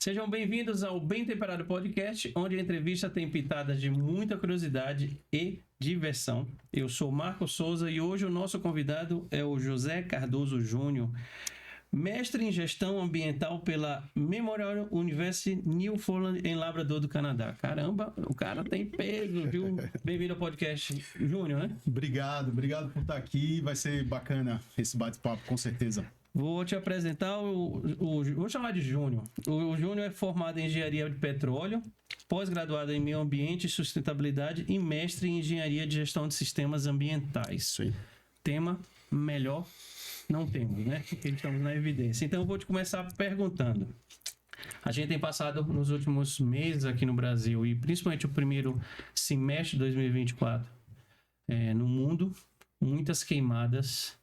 Sejam bem-vindos ao Bem Temperado Podcast, onde a entrevista tem pitadas de muita curiosidade e diversão. Eu sou Marco Souza e hoje o nosso convidado é o José Cardoso Júnior, mestre em gestão ambiental pela Memorial University Newfoundland em Labrador do Canadá. Caramba, o cara tem peso, viu? Bem-vindo ao podcast, Júnior, né? Obrigado por estar aqui. Vai ser bacana esse bate-papo, com certeza. Vou te apresentar vou chamar de Júnior. O Júnior é formado em engenharia de petróleo, pós-graduado em meio ambiente e sustentabilidade e mestre em engenharia de gestão de sistemas ambientais. Sim. Tema melhor não temos, né? Porque estamos na evidência. Então eu vou te começar perguntando. A gente tem passado nos últimos meses aqui no Brasil e principalmente o primeiro semestre de 2024 no mundo, muitas queimadas,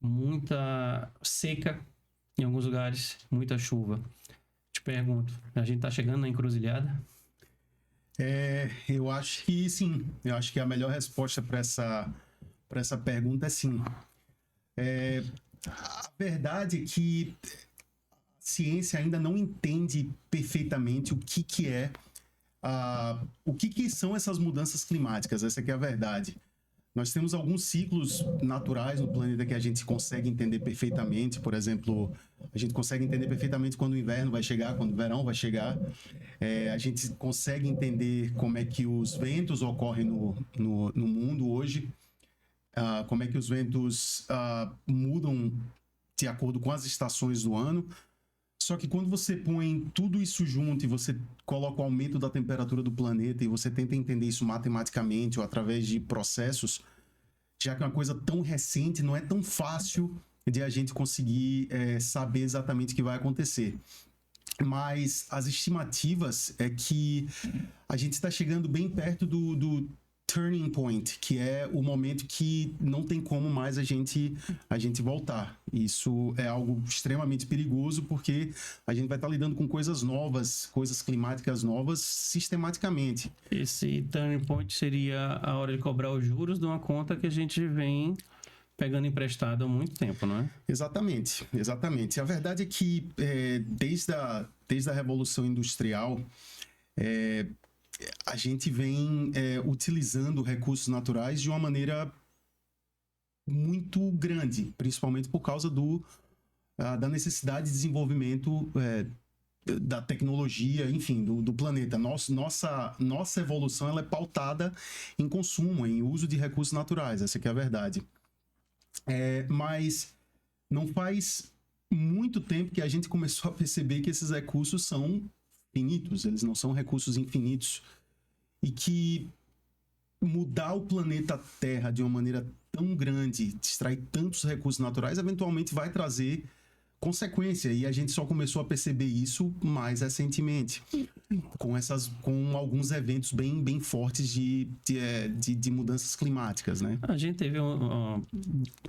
muita seca em alguns lugares, muita chuva. Te pergunto, a gente tá chegando na encruzilhada? Eu acho que sim. Eu acho que a melhor resposta para essa pergunta é sim. A verdade é que a ciência ainda não entende perfeitamente o que são essas mudanças climáticas. Essa que é a verdade. Nós temos alguns ciclos naturais no planeta que a gente consegue entender perfeitamente. Por exemplo, a gente consegue entender perfeitamente quando o inverno vai chegar, quando o verão vai chegar. A gente consegue entender como é que os ventos ocorrem no mundo hoje, como é que os ventos mudam de acordo com as estações do ano. Só que quando você põe tudo isso junto e você coloca o aumento da temperatura do planeta e você tenta entender isso matematicamente ou através de processos, já que é uma coisa tão recente, não é tão fácil de a gente conseguir saber exatamente o que vai acontecer. Mas as estimativas é que a gente está chegando bem perto do turning point, que é o momento que não tem como mais a gente voltar. Isso é algo extremamente perigoso porque a gente vai estar lidando com coisas novas, coisas climáticas novas sistematicamente. Esse turning point seria a hora de cobrar os juros de uma conta que a gente vem pegando emprestado há muito tempo, não é? Exatamente. A verdade é que desde a Revolução Industrial, a gente vem utilizando recursos naturais de uma maneira muito grande, principalmente por causa da necessidade de desenvolvimento da tecnologia, enfim, do planeta. Nossa evolução ela é pautada em consumo, em uso de recursos naturais, essa que é a verdade. Mas não faz muito tempo que a gente começou a perceber que esses recursos são finitos, eles não são recursos infinitos, e que mudar o planeta Terra de uma maneira tão grande, extrair tantos recursos naturais, eventualmente vai trazer consequência, e a gente só começou a perceber isso mais recentemente, com alguns eventos bem fortes de mudanças climáticas, né? A gente teve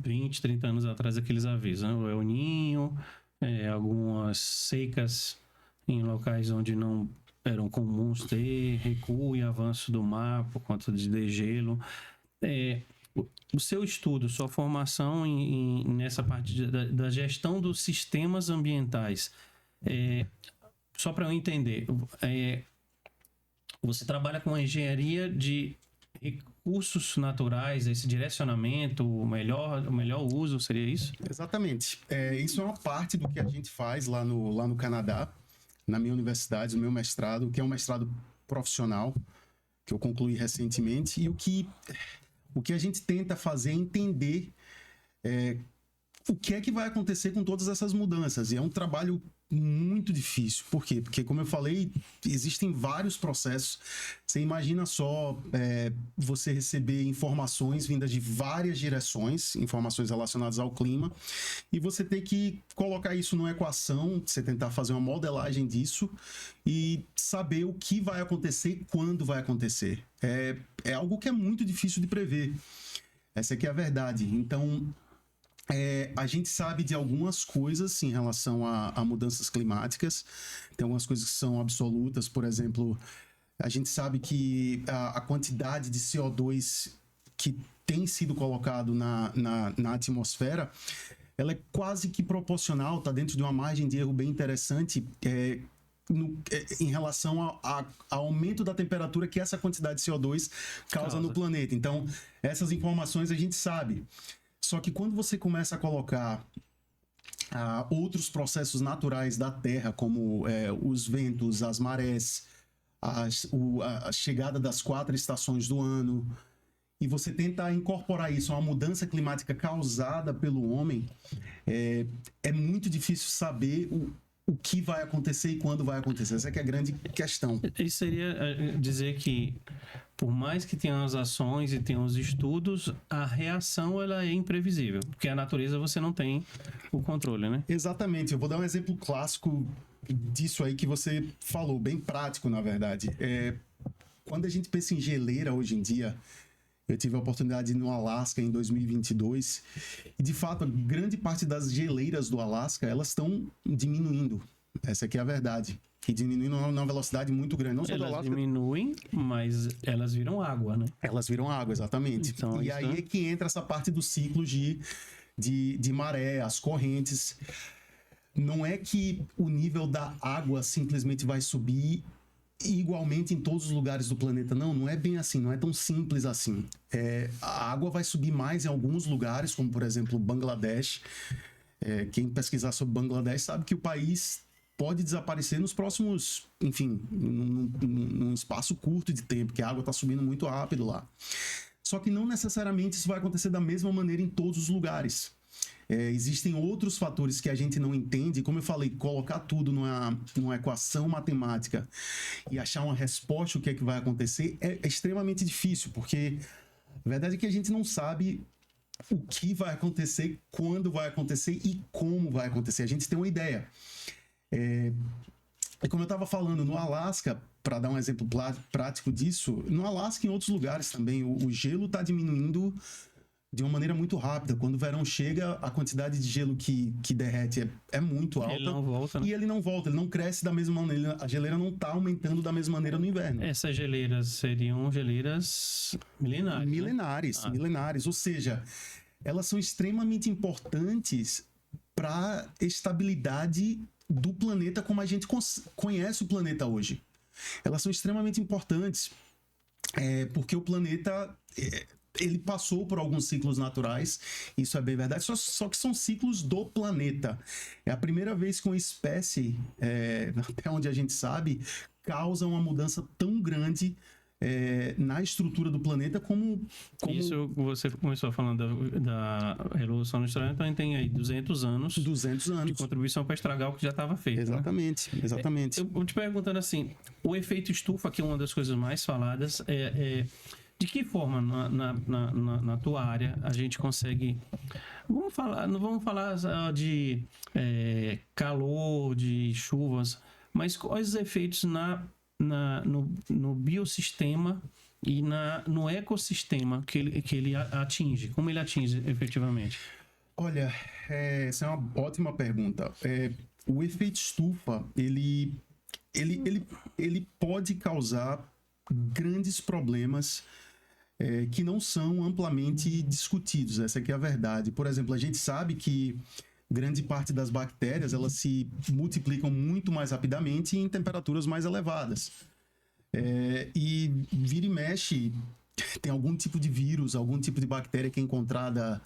20, 30 anos atrás aqueles avisos, né? O El Niño, algumas secas em locais onde não eram comuns ter recuo e avanço do mar por conta de degelo. O seu estudo, sua formação nessa parte da gestão dos sistemas ambientais, só para eu entender, você trabalha com a engenharia de recursos naturais, esse direcionamento, o melhor uso, seria isso? Exatamente. Isso é uma parte do que a gente faz lá no Canadá, na minha universidade, no meu mestrado, que é um mestrado profissional, que eu concluí recentemente, e o que a gente tenta fazer é entender o que é que vai acontecer com todas essas mudanças. E é um trabalho muito difícil. Por quê? Porque, como eu falei, existem vários processos. Você imagina só você receber informações vindas de várias direções, informações relacionadas ao clima, e você ter que colocar isso numa equação, você tentar fazer uma modelagem disso e saber o que vai acontecer e quando vai acontecer. É algo que é muito difícil de prever. Essa aqui é a verdade. Então, a gente sabe de algumas coisas em relação a mudanças climáticas. Tem algumas coisas que são absolutas. Por exemplo, a gente sabe que a quantidade de CO2 que tem sido colocado na atmosfera, ela é quase que proporcional, está dentro de uma margem de erro bem interessante, em relação ao aumento da temperatura que essa quantidade de CO2 causa no planeta. Então, essas informações a gente sabe. Só que quando você começa a colocar outros processos naturais da Terra, como os ventos, as marés, a chegada das 4 estações do ano, e você tenta incorporar isso a uma mudança climática causada pelo homem, é muito difícil saber o que vai acontecer e quando vai acontecer. Essa é que é a grande questão. Isso seria dizer que, por mais que tenham as ações e tenham os estudos, a reação ela é imprevisível, porque a natureza você não tem o controle, né? Exatamente. Eu vou dar um exemplo clássico disso aí que você falou, bem prático, na verdade. Quando a gente pensa em geleira hoje em dia, eu tive a oportunidade de ir no Alasca em 2022 e, de fato, grande parte das geleiras do Alasca, elas estão diminuindo. Essa aqui é a verdade. E diminuindo numa velocidade muito grande. Não só do Elas Alasca, diminuem, mas elas viram água, né? elas viram água, exatamente. Então, e aí é que entra essa parte dos ciclos de maré, as correntes. Não é que o nível da água simplesmente vai subir igualmente em todos os lugares do planeta. Não é bem assim, não é tão simples assim. A água vai subir mais em alguns lugares, como por exemplo Bangladesh. Quem pesquisar sobre Bangladesh sabe que o país pode desaparecer nos próximos, enfim, num espaço curto de tempo, que a água está subindo muito rápido lá. Só que não necessariamente isso vai acontecer da mesma maneira em todos os lugares. Existem outros fatores que a gente não entende. Como eu falei, colocar tudo numa equação matemática e achar uma resposta o que é que vai acontecer é extremamente difícil, porque a verdade é que a gente não sabe o que vai acontecer, quando vai acontecer e como vai acontecer. A gente tem uma ideia. E como eu estava falando, no Alasca, para dar um exemplo prático disso, no Alasca e em outros lugares também, o gelo está diminuindo de uma maneira muito rápida. Quando o verão chega, a quantidade de gelo que derrete é muito alta. Ele não volta, né? E ele não volta, ele não cresce da mesma maneira. A geleira não está aumentando da mesma maneira no inverno. Essas geleiras seriam geleiras milenares. Milenares, né? milenares. Ou seja, elas são extremamente importantes para a estabilidade do planeta como a gente conhece o planeta hoje. Elas são extremamente importantes porque o planeta ele passou por alguns ciclos naturais, isso é bem verdade, só que são ciclos do planeta. É a primeira vez que uma espécie, até onde a gente sabe, causa uma mudança tão grande na estrutura do planeta como... Isso você começou falando da Revolução Industrial, então tem aí 200 anos 200 de anos. contribuição para estragar o que já estava feito. Exatamente, né? exatamente. Eu te perguntando assim, o efeito estufa, que é uma das coisas mais faladas, de que forma na tua área a gente consegue... não vamos falar de calor, de chuvas, mas quais os efeitos no biossistema e no ecossistema que ele atinge? Como ele atinge efetivamente? Olha, essa é uma ótima pergunta. O efeito estufa, ele pode causar grandes problemas que não são amplamente discutidos. Essa aqui é a verdade. Por exemplo, a gente sabe que grande parte das bactérias elas se multiplicam muito mais rapidamente em temperaturas mais elevadas. E vira e mexe, tem algum tipo de vírus, algum tipo de bactéria que é encontrada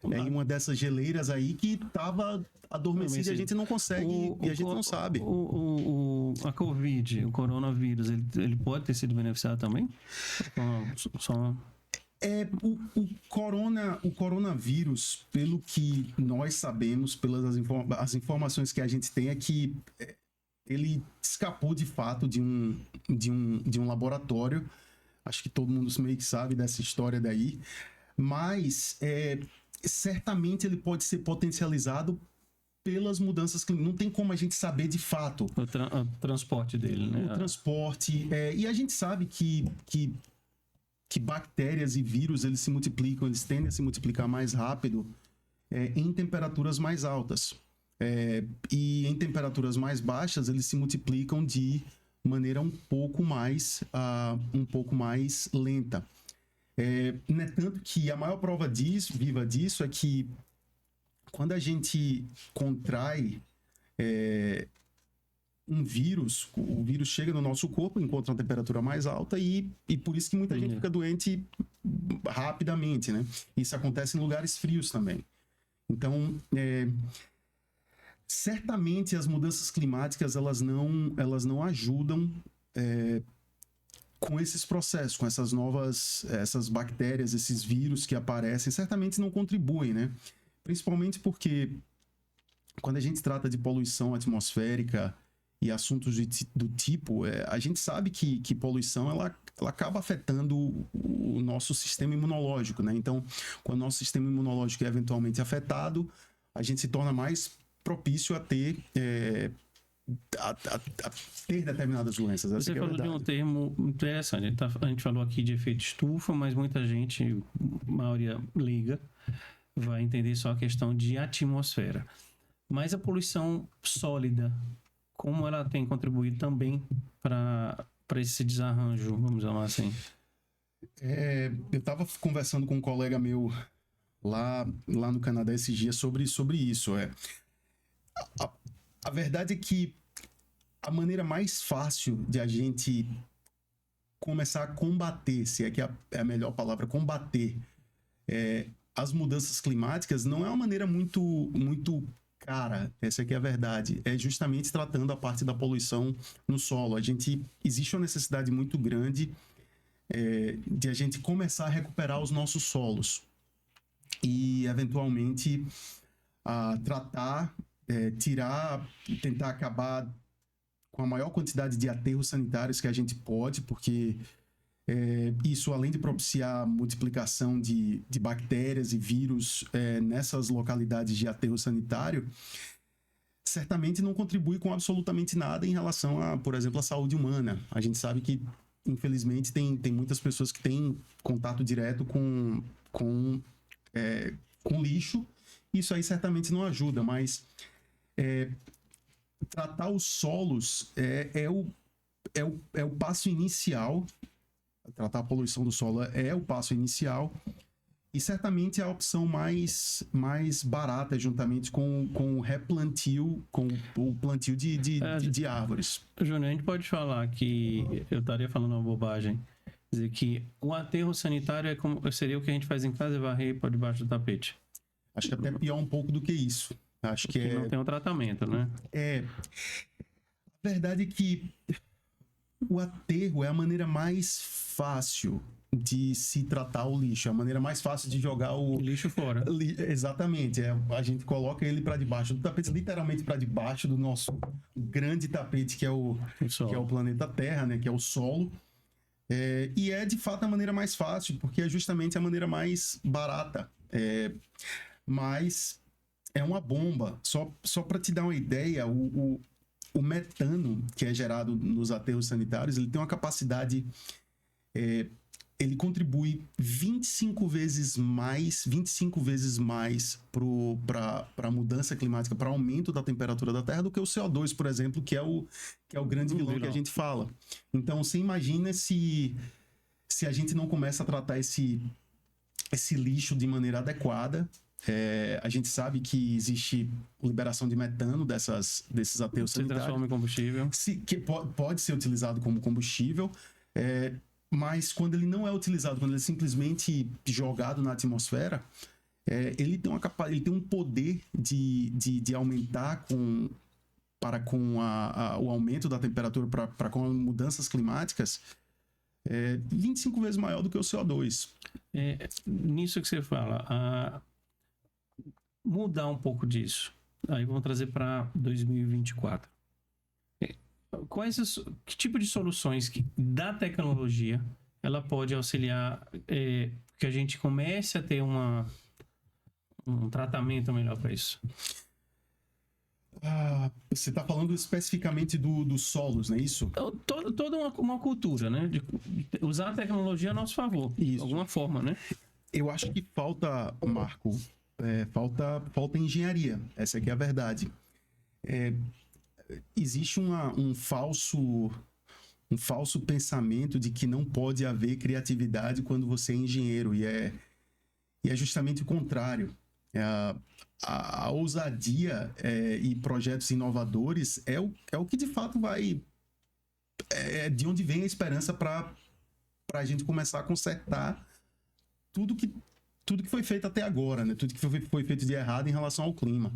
em uma dessas geleiras aí que estava adormecida e a gente não consegue, e a gente não sabe. A Covid, o coronavírus, ele pode ter sido beneficiado também? O coronavírus, pelo que nós sabemos, pelas as informações que a gente tem, é que ele escapou de fato de um laboratório. Acho que todo mundo meio que sabe dessa história daí. Mas certamente ele pode ser potencializado pelas mudanças climáticas. Não tem como a gente saber de fato. O transporte dele, né? O transporte. E a gente sabe que bactérias e vírus eles se multiplicam, eles tendem a se multiplicar mais rápido em temperaturas mais altas. E em temperaturas mais baixas eles se multiplicam de maneira um pouco mais lenta. Não é tanto que a maior prova viva disso é que quando a gente contrai um vírus, o vírus chega no nosso corpo, encontra uma temperatura mais alta e por isso que muita gente fica doente rapidamente, né? Isso acontece em lugares frios também. Então, certamente as mudanças climáticas elas não ajudam com esses processos, com essas bactérias, esses vírus que aparecem, certamente não contribuem, né? Principalmente porque quando a gente trata de poluição atmosférica e assuntos do tipo, a gente sabe que poluição ela acaba afetando o nosso sistema imunológico, né? Então, quando o nosso sistema imunológico é eventualmente afetado, a gente se torna mais propício a ter ter determinadas doenças. Você falou de um termo interessante. A gente falou aqui de efeito estufa, mas muita gente, maioria leiga, vai entender só a questão de atmosfera. Mas a poluição sólida, como ela tem contribuído também para esse desarranjo, vamos chamar assim? Eu estava conversando com um colega meu lá no Canadá esses dias sobre isso. A verdade é que a maneira mais fácil de a gente começar a combater, se é que é a melhor palavra, combater as mudanças climáticas, não é uma maneira muito cara, essa aqui é a verdade, é justamente tratando a parte da poluição no solo. Existe uma necessidade muito grande de a gente começar a recuperar os nossos solos e, eventualmente, tratar, tirar, tentar acabar com a maior quantidade de aterros sanitários que a gente pode, porque isso, além de propiciar multiplicação de bactérias e vírus nessas localidades de aterro sanitário, certamente não contribui com absolutamente nada em relação a, por exemplo, a saúde humana. A gente sabe que, infelizmente, tem muitas pessoas que têm contato direto com lixo. Isso aí certamente não ajuda, mas tratar os solos é o passo inicial. Tratar a poluição do solo é o passo inicial e certamente é a opção mais barata, juntamente com o replantio, com o plantio de árvores. Júnior, a gente pode falar que eu estaria falando uma bobagem, dizer que o aterro sanitário seria o que a gente faz em casa e varrer por debaixo do tapete. Acho que até pior um pouco do que isso. Acho que não tem um tratamento, né? A verdade é que o aterro é a maneira mais fácil de se tratar o lixo, é a maneira mais fácil de jogar o lixo fora. Exatamente, a gente coloca ele para debaixo do tapete, literalmente para debaixo do nosso grande tapete que é o planeta Terra, né, que é o solo. E é de fato a maneira mais fácil, porque é justamente a maneira mais barata. Mas é uma bomba. Só para te dar uma ideia, o metano que é gerado nos aterros sanitários, ele tem uma capacidade, ele contribui 25 vezes mais para a mudança climática, para o aumento da temperatura da Terra do que o CO2, por exemplo, que é o grande vilão que a gente fala. Então, você imagina se a gente não começa a tratar esse lixo de maneira adequada. A gente sabe que existe liberação de metano desses aterros sanitários. Se transforma em combustível. Que pode ser utilizado como combustível, mas quando ele não é utilizado, quando ele é simplesmente jogado na atmosfera, ele tem um poder de aumentar com o aumento da temperatura, para com as mudanças climáticas, 25 vezes maior do que o CO2. Nisso que você fala, mudar um pouco disso. Aí vamos trazer para 2024. Que tipo de soluções da tecnologia ela pode auxiliar que a gente comece a ter um tratamento melhor para isso? Você está falando especificamente dos solos, não é isso? Toda uma cultura, né? De usar a tecnologia a nosso favor, de alguma forma, né? Eu acho que falta, Marco, falta engenharia. Essa aqui é a verdade. Existe um falso pensamento de que não pode haver criatividade quando você é engenheiro, e é justamente o contrário. A ousadia e projetos inovadores é o que de fato vai... de onde vem a esperança para a gente começar a consertar tudo que foi feito até agora, né? Tudo que foi feito de errado em relação ao clima.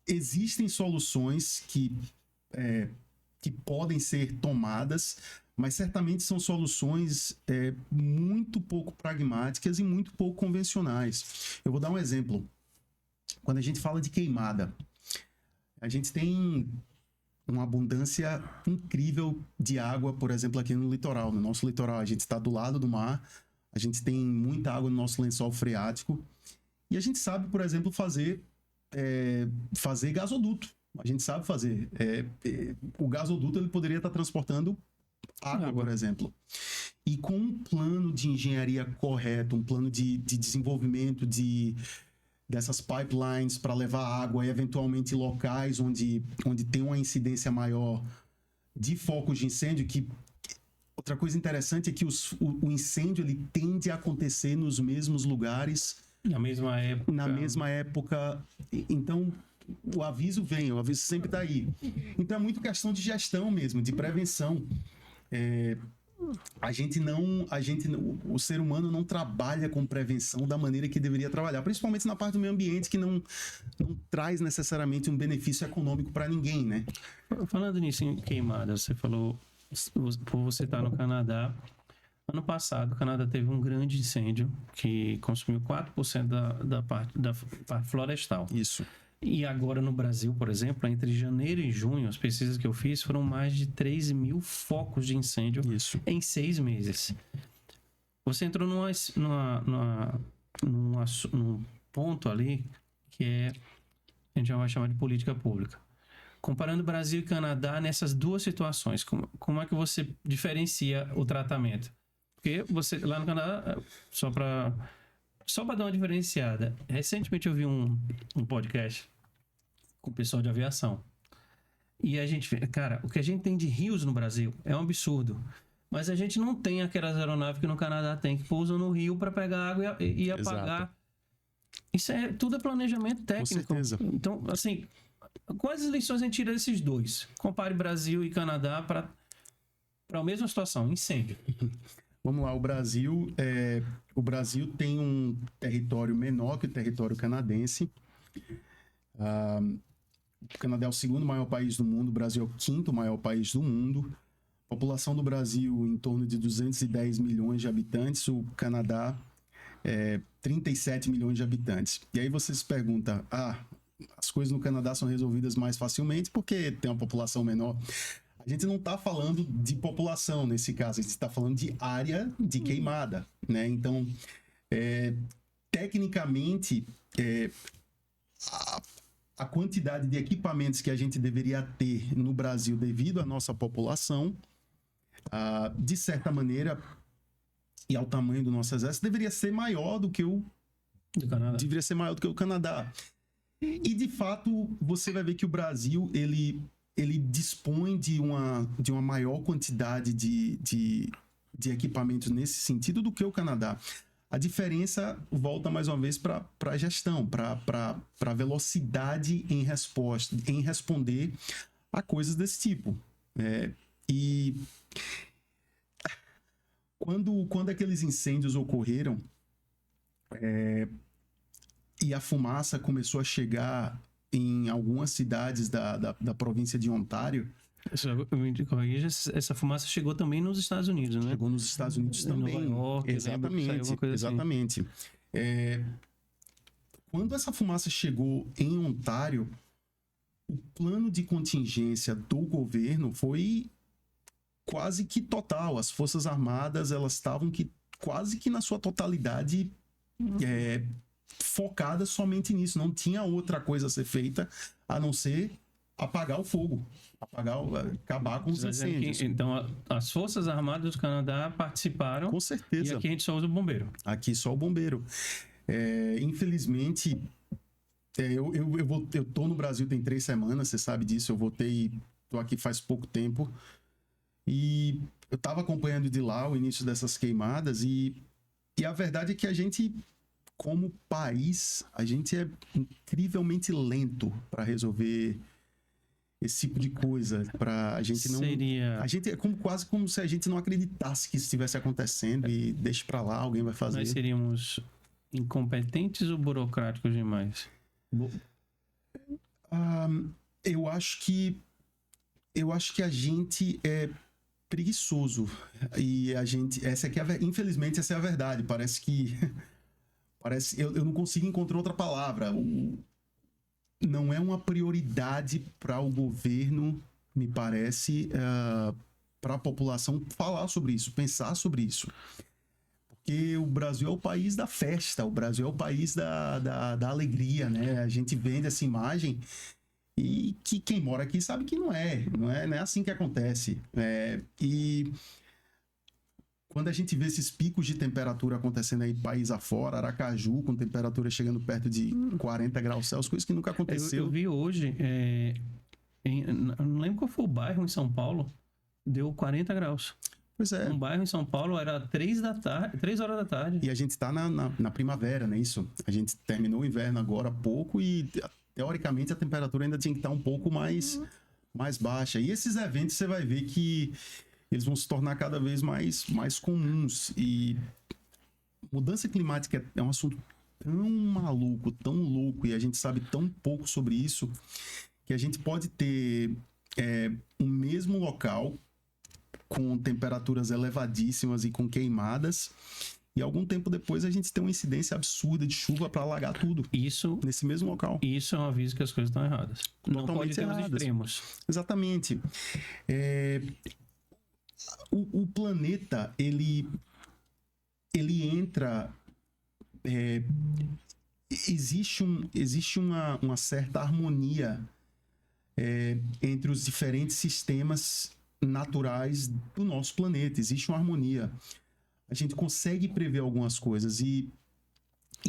Existem soluções que podem ser tomadas, mas certamente são soluções muito pouco pragmáticas e muito pouco convencionais. Eu vou dar um exemplo. Quando a gente fala de queimada, a gente tem uma abundância incrível de água, por exemplo, aqui no litoral. No nosso litoral, a gente está do lado do mar, a gente tem muita água no nosso lençol freático e a gente sabe, por exemplo, fazer gasoduto. A gente sabe fazer. O gasoduto ele poderia estar transportando água, por exemplo. E com um plano de engenharia correto, um plano de desenvolvimento dessas pipelines para levar água e eventualmente locais onde tem uma incidência maior de focos de incêndio, que outra coisa interessante é que o incêndio ele tende a acontecer nos mesmos lugares na mesma época. Então o aviso sempre está aí. Então é muito questão de gestão mesmo, de prevenção. O ser humano não trabalha com prevenção da maneira que deveria trabalhar, principalmente na parte do meio ambiente, que não traz necessariamente um benefício econômico para ninguém, né? Falando nisso em queimada, você falou, por você estar no Canadá, ano passado o Canadá teve um grande incêndio que consumiu 4% da parte florestal. Isso. E agora no Brasil, por exemplo, entre janeiro e junho, as pesquisas que eu fiz foram mais de 3 mil focos de incêndio em 6 meses. Você entrou num ponto ali que a gente já vai chamar de política pública. Comparando Brasil e Canadá nessas duas situações, como é que você diferencia o tratamento? Porque você, lá no Canadá, só para dar uma diferenciada, recentemente eu vi um podcast com o pessoal de aviação. E a gente, cara, o que a gente tem de rios no Brasil é um absurdo. Mas a gente não tem aquelas aeronaves que no Canadá tem, que pousam no rio para pegar água e apagar. Exato. Isso tudo é planejamento técnico. Com certeza. Então, assim, quais lições a gente tira desses dois? Compare Brasil e Canadá para a mesma situação, incêndio. Vamos lá, o Brasil tem um território menor que o território canadense. O Canadá é o segundo maior país do mundo, o Brasil é o quinto maior país do mundo. A população do Brasil em torno de 210 milhões de habitantes, o Canadá 37 milhões de habitantes. E aí você se pergunta, as coisas no Canadá são resolvidas mais facilmente porque tem uma população menor. A gente não está falando de população nesse caso, a gente está falando de área de queimada, né? Então, tecnicamente, a quantidade de equipamentos que a gente deveria ter no Brasil devido à nossa população, de certa maneira, e ao tamanho do nosso exército, deveria ser maior do que o Canadá. E, de fato, você vai ver que o Brasil, ele dispõe de uma maior quantidade de equipamentos nesse sentido do que o Canadá. A diferença volta mais uma vez para a gestão, para a velocidade em responder a coisas desse tipo. E quando aqueles incêndios ocorreram e a fumaça começou a chegar em algumas cidades da província de Ontário. Essa fumaça chegou também nos Estados Unidos, né? Chegou nos Estados Unidos também. Nova York, exatamente. Assim. Quando essa fumaça chegou em Ontário, o plano de contingência do governo foi quase que total. As Forças Armadas, elas estavam quase que na sua totalidade focadas somente nisso. Não tinha outra coisa a ser feita a não ser apagar o fogo, acabar com os incêndios. Então, as Forças Armadas do Canadá participaram. Com certeza. E aqui a gente só usa o bombeiro. Aqui só o bombeiro. Infelizmente, eu tô no Brasil tem 3 semanas, você sabe disso. Eu voltei, tô aqui faz pouco tempo. E eu tava acompanhando de lá o início dessas queimadas e a verdade é que a gente como país, a gente é incrivelmente lento para resolver esse tipo de coisa. A gente não. A gente é quase como se a gente não acreditasse que isso estivesse acontecendo e deixe para lá, alguém vai fazer. Nós seríamos incompetentes ou burocráticos demais? Eu acho que a gente é preguiçoso e a gente, infelizmente essa é a verdade. Eu não consigo encontrar outra palavra. Não é uma prioridade para o governo, me parece, para a população falar sobre isso, pensar sobre isso. Porque o Brasil é o país da festa, o Brasil é o país da alegria, né? A gente vende essa imagem e que quem mora aqui sabe que não é assim que acontece. E quando a gente vê esses picos de temperatura acontecendo aí país afora, Aracaju com temperatura chegando perto de 40 graus Celsius, coisa que nunca aconteceu. Eu vi hoje, não lembro qual foi o bairro em São Paulo, deu 40 graus. Pois é. Um bairro em São Paulo era 3 horas da tarde. E a gente está na primavera, não é isso? A gente terminou o inverno agora há pouco e, teoricamente, a temperatura ainda tinha que estar um pouco mais baixa. E esses eventos você vai ver que eles vão se tornar cada vez mais comuns. E mudança climática é um assunto tão maluco, tão louco, e a gente sabe tão pouco sobre isso, que a gente pode ter um mesmo local com temperaturas elevadíssimas e com queimadas, e algum tempo depois a gente tem uma incidência absurda de chuva para alagar tudo. Isso nesse mesmo local. Isso é um aviso que as coisas estão erradas. Não pode ter os extremos. Exatamente. O planeta, ele entra... existe uma certa harmonia entre os diferentes sistemas naturais do nosso planeta. Existe uma harmonia. A gente consegue prever algumas coisas e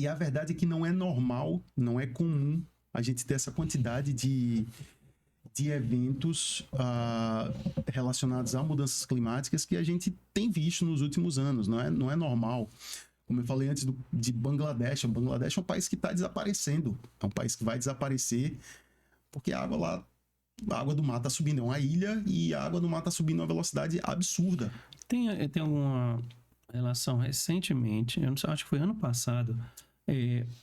a verdade é que não é normal, não é comum a gente ter essa quantidade de eventos relacionados a mudanças climáticas que a gente tem visto nos últimos anos. Não é normal. Como eu falei antes de Bangladesh, o Bangladesh é um país que está desaparecendo. É um país que vai desaparecer porque a água do mar está subindo. É uma ilha e a água do mar está subindo a uma velocidade absurda. Tem alguma relação recentemente, eu não sei, acho que foi ano passado,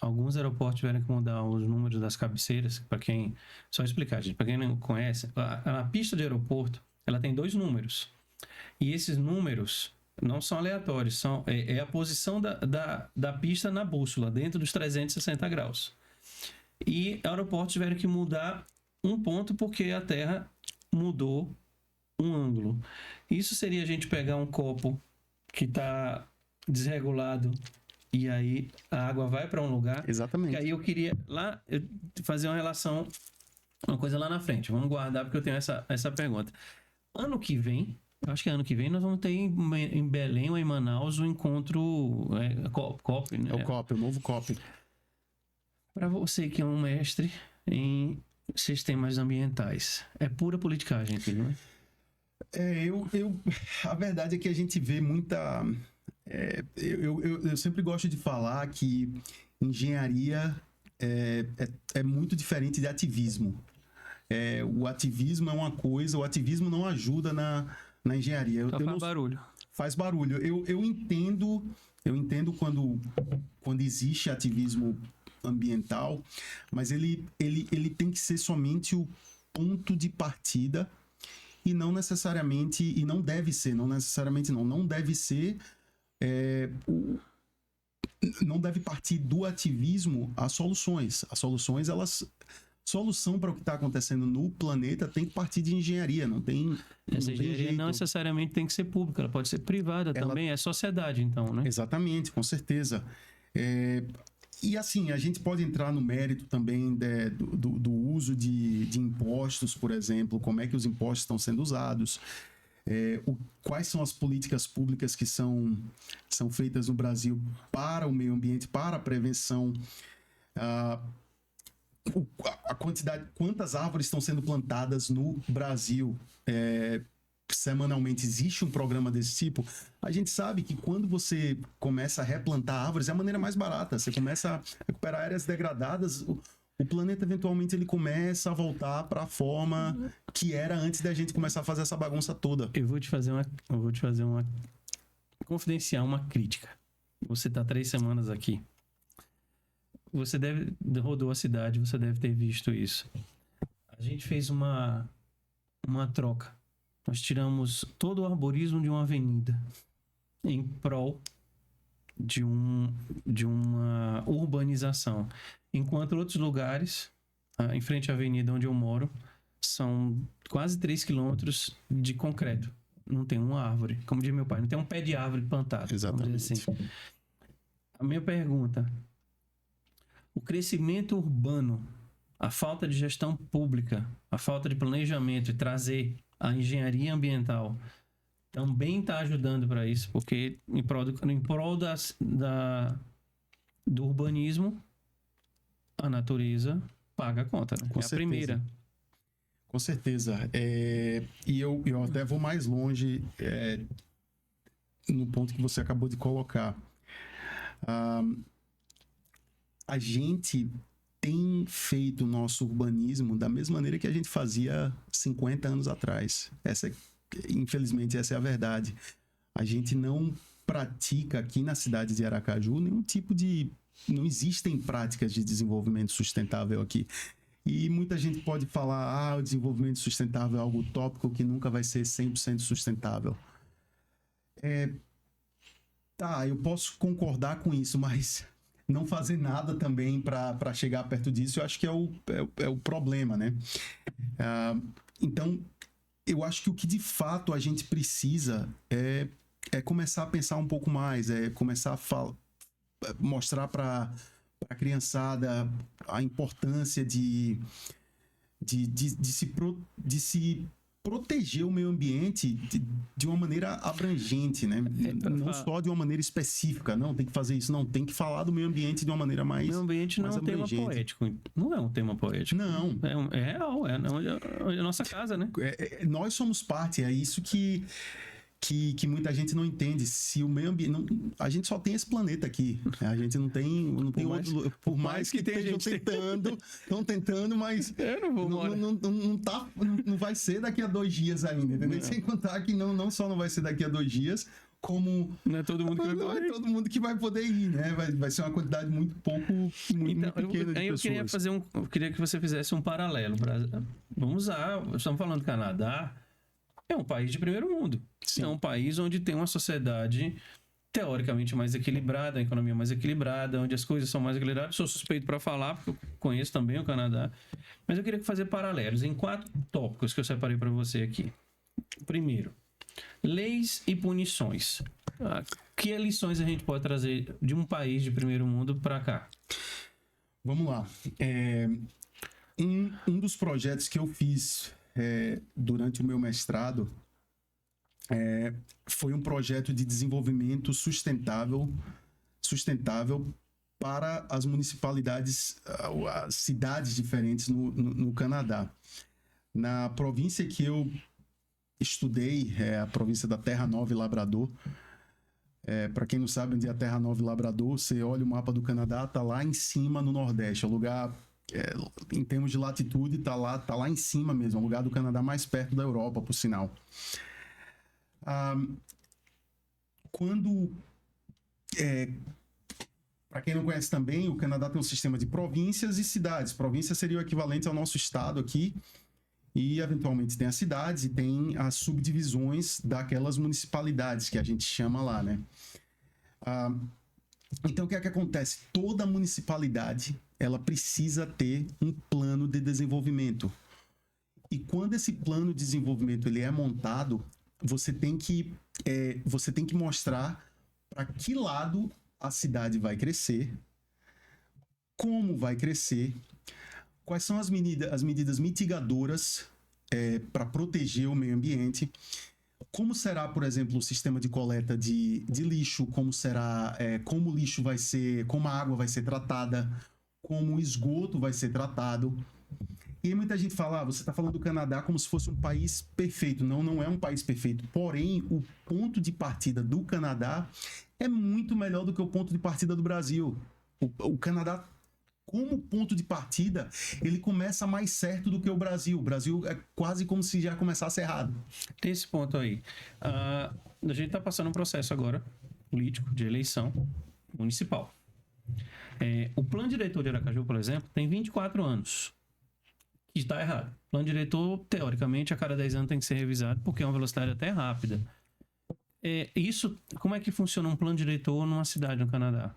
alguns aeroportos tiveram que mudar os números das cabeceiras. Para quem... Só explicar, gente, para quem não conhece, a pista de aeroporto, ela tem 2 números. E esses números não são aleatórios, é a posição da pista na bússola, dentro dos 360 graus. E aeroportos tiveram que mudar um ponto porque a Terra mudou um ângulo. Isso seria a gente pegar um copo que está desregulado e aí a água vai para um lugar. Exatamente. Que aí eu queria fazer uma relação, uma coisa lá na frente. Vamos guardar porque eu tenho essa pergunta. Ano que vem, acho que ano que vem nós vamos ter em Belém ou em Manaus o encontro COP, né? É o COP, o novo COP. Para você que é um mestre em sistemas ambientais, é pura politicagem aquilo, não é? A verdade é que a gente vê muita... eu sempre gosto de falar que engenharia é muito diferente de ativismo. O ativismo é uma coisa, o ativismo não ajuda na engenharia. Faz barulho. Faz barulho. Eu entendo quando existe ativismo ambiental, mas ele tem que ser somente o ponto de partida e não necessariamente, e não deve ser, não necessariamente não deve ser, não deve partir do ativismo as soluções. As soluções, solução para o que está acontecendo no planeta tem que partir de engenharia, não tem Essa engenharia não necessariamente tem que ser pública, ela pode ser privada também, é sociedade então, né? Exatamente, com certeza. E assim, a gente pode entrar no mérito também do uso de impostos, por exemplo, como é que os impostos estão sendo usados, quais são as políticas públicas que são feitas no Brasil para o meio ambiente, para a prevenção, a quantidade, quantas árvores estão sendo plantadas no Brasil. semanalmente existe um programa desse tipo, a gente sabe que quando você começa a replantar árvores é a maneira mais barata. Você começa a recuperar áreas degradadas, o planeta eventualmente ele começa a voltar para a forma que era antes da gente começar a fazer essa bagunça toda. Eu vou te fazer uma confidencial, uma crítica. Você tá 3 semanas aqui. Você rodou a cidade, você deve ter visto isso. A gente fez uma troca. Nós tiramos todo o arborismo de uma avenida em prol de uma urbanização. Enquanto outros lugares, em frente à avenida onde eu moro, são quase 3 quilômetros de concreto. Não tem uma árvore. Como diz meu pai, não tem um pé de árvore plantado. Exatamente. Vamos dizer assim. A minha pergunta: o crescimento urbano, a falta de gestão pública, a falta de planejamento e trazer a engenharia ambiental também está ajudando para isso, porque em prol do urbanismo, a natureza paga a conta, né? Com É a certeza. primeira. Com certeza. E eu até vou mais longe no ponto que você acabou de colocar. A gente tem feito o nosso urbanismo da mesma maneira que a gente fazia 50 anos atrás. Infelizmente, essa é a verdade. A gente não pratica aqui na cidade de Aracaju nenhum tipo de... Não existem práticas de desenvolvimento sustentável aqui. E muita gente pode falar, o desenvolvimento sustentável é algo utópico que nunca vai ser 100% sustentável. Eu posso concordar com isso, mas não fazer nada também para chegar perto disso, eu acho que é o problema, né? Então, eu acho que o que de fato a gente precisa é começar a pensar um pouco mais, começar a mostrar para a criançada a importância de se proteger o meio ambiente de uma maneira abrangente, né? Não só de uma maneira específica. Não, tem que fazer isso. Não, tem que falar do meio ambiente de uma maneira mais... O meio ambiente não é um tema poético. Não é um tema poético. Não. É real. É a nossa casa, né? Nós somos parte. É isso que muita gente não entende. Se o meio ambiente... a gente só tem esse planeta aqui. A gente não tem outro... Por mais que estejam tentando... Estão tentando, mas... Eu não vou não vai ser daqui a 2 dias ainda, entendeu? Sem contar que não só não vai ser daqui a 2 dias, como... Não é todo mundo que vai poder ir. todo mundo que vai poder ir, né? Vai ser uma quantidade muito muito pequena de pessoas. Eu queria que você fizesse um paralelo. Vamos usar... Estamos falando do Canadá. É um país de primeiro mundo. Sim. É um país onde tem uma sociedade teoricamente mais equilibrada, a economia mais equilibrada, onde as coisas são mais equilibradas. Sou suspeito para falar, porque eu conheço também o Canadá. Mas eu queria fazer paralelos em 4 tópicos que eu separei para você aqui. Primeiro, leis e punições. Que lições a gente pode trazer de um país de primeiro mundo para cá? Vamos lá. Um dos projetos que eu fiz durante o meu mestrado foi um projeto de desenvolvimento sustentável para as municipalidades, as cidades diferentes no Canadá. Na província que eu estudei, a província da Terra Nova e Labrador. Para quem não sabe onde é a Terra Nova e Labrador, você olha o mapa do Canadá, tá lá em cima no Nordeste, é o lugar... em termos de latitude, tá lá em cima mesmo, é o lugar do Canadá mais perto da Europa, por sinal. Para quem não conhece também, o Canadá tem um sistema de províncias e cidades. Província seria o equivalente ao nosso estado aqui, e eventualmente tem as cidades e tem as subdivisões daquelas municipalidades que a gente chama lá, né? Então, o que é que acontece? Toda municipalidade, ela precisa ter um plano de desenvolvimento. E quando esse plano de desenvolvimento ele é montado, você tem que mostrar para que lado a cidade vai crescer, como vai crescer, quais são as medidas mitigadoras para proteger o meio ambiente, como será, por exemplo, o sistema de coleta de lixo, como o lixo vai ser, como a água vai ser tratada, como o esgoto vai ser tratado. E aí muita gente fala, você está falando do Canadá como se fosse um país perfeito. Não, não é um país perfeito. Porém, o ponto de partida do Canadá é muito melhor do que o ponto de partida do Brasil. O Canadá, como ponto de partida, ele começa mais certo do que o Brasil. O Brasil é quase como se já começasse errado. Tem esse ponto aí. A gente está passando um processo agora, político, de eleição municipal. O plano diretor de Aracaju, por exemplo, tem 24 anos. E está errado. O plano diretor, teoricamente, a cada 10 anos tem que ser revisado, porque é uma velocidade até rápida. Isso, como é que funciona um plano diretor numa cidade no Canadá?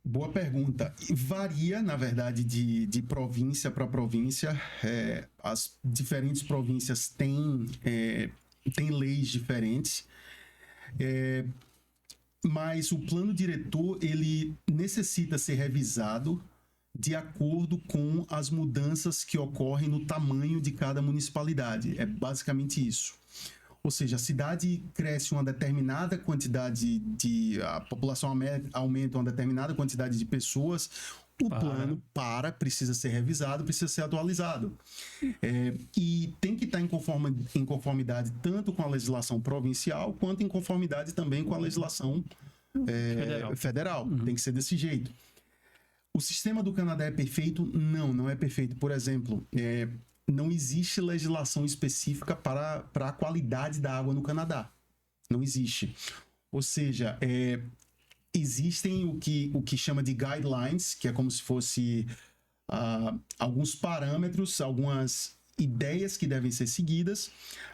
Boa pergunta. Varia, na verdade, de província para província. As diferentes províncias têm leis diferentes. Mas o plano diretor, ele necessita ser revisado de acordo com as mudanças que ocorrem no tamanho de cada municipalidade. É basicamente isso. Ou seja, a cidade cresce uma determinada quantidade a população aumenta uma determinada quantidade de pessoas, o plano precisa ser revisado, precisa ser atualizado. E tem que estar em conformidade tanto com a legislação provincial, quanto em conformidade também com a legislação federal. Tem que ser desse jeito. O sistema do Canadá é perfeito? Não, não é perfeito. Por exemplo, não existe legislação específica para a qualidade da água no Canadá. Não existe. Ou seja, existem o que chama de guidelines, que é como se fosse alguns parâmetros, algumas ideias que devem ser seguidas,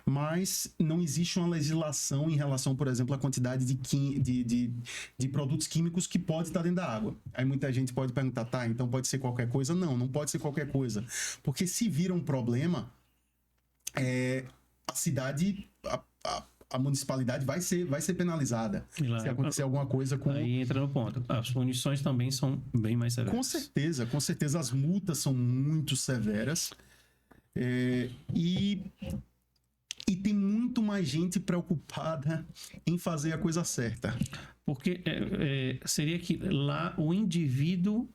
mas não existe uma legislação em relação, por exemplo, à quantidade de produtos químicos que pode estar dentro da água. Aí muita gente pode perguntar, então pode ser qualquer coisa? Não, não pode ser qualquer coisa. Porque se vira um problema, a cidade, a municipalidade vai ser penalizada se acontecer alguma coisa com... Aí entra no ponto. As punições também são bem mais severas. Com certeza. As multas são muito severas. E tem muito mais gente preocupada em fazer a coisa certa. Porque seria que lá o indivíduo,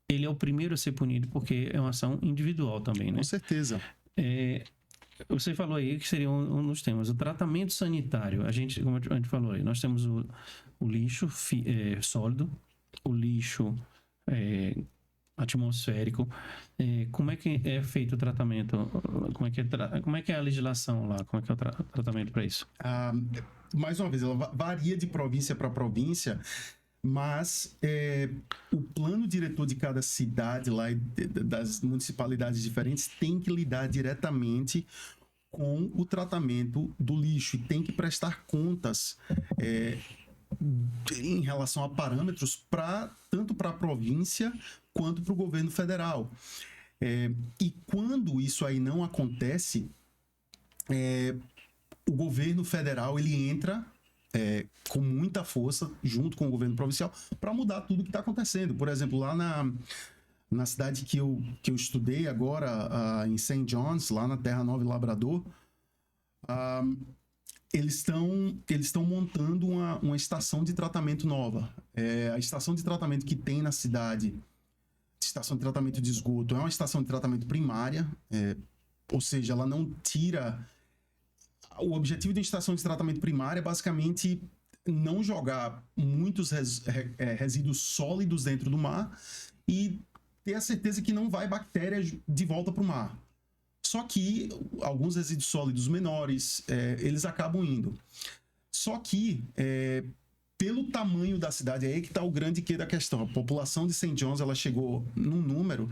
ele é o primeiro a ser punido, porque é uma ação individual também, né? Com certeza. Você falou aí que seria um dos temas. O tratamento sanitário. Como a gente falou aí, nós temos o lixo sólido, o lixo atmosférico. Como é que é feito o tratamento? Como é que é a legislação lá? Como é que é o tratamento para isso? Mais uma vez, ela varia de província para província, mas o plano diretor de cada cidade lá e das municipalidades diferentes tem que lidar diretamente com o tratamento do lixo e tem que prestar contas em relação a parâmetros tanto para a província quanto para o governo federal. E quando isso aí não acontece, o governo federal ele entra com muita força, junto com o governo provincial, para mudar tudo que está acontecendo. Por exemplo, lá na cidade que eu estudei agora, em St. John's, lá na Terra Nova e Labrador, eles estão montando uma estação de tratamento nova. A estação de tratamento que tem na cidade, estação de tratamento de esgoto, é uma estação de tratamento primária, ou seja, ela não tira... O objetivo de uma estação de tratamento primária é basicamente não jogar muitos resíduos sólidos dentro do mar e ter a certeza que não vai bactéria de volta para o mar. Só que alguns resíduos sólidos menores, eles acabam indo. Só que, pelo tamanho da cidade, aí que está o grande quê da questão. A população de St. John's, ela chegou num número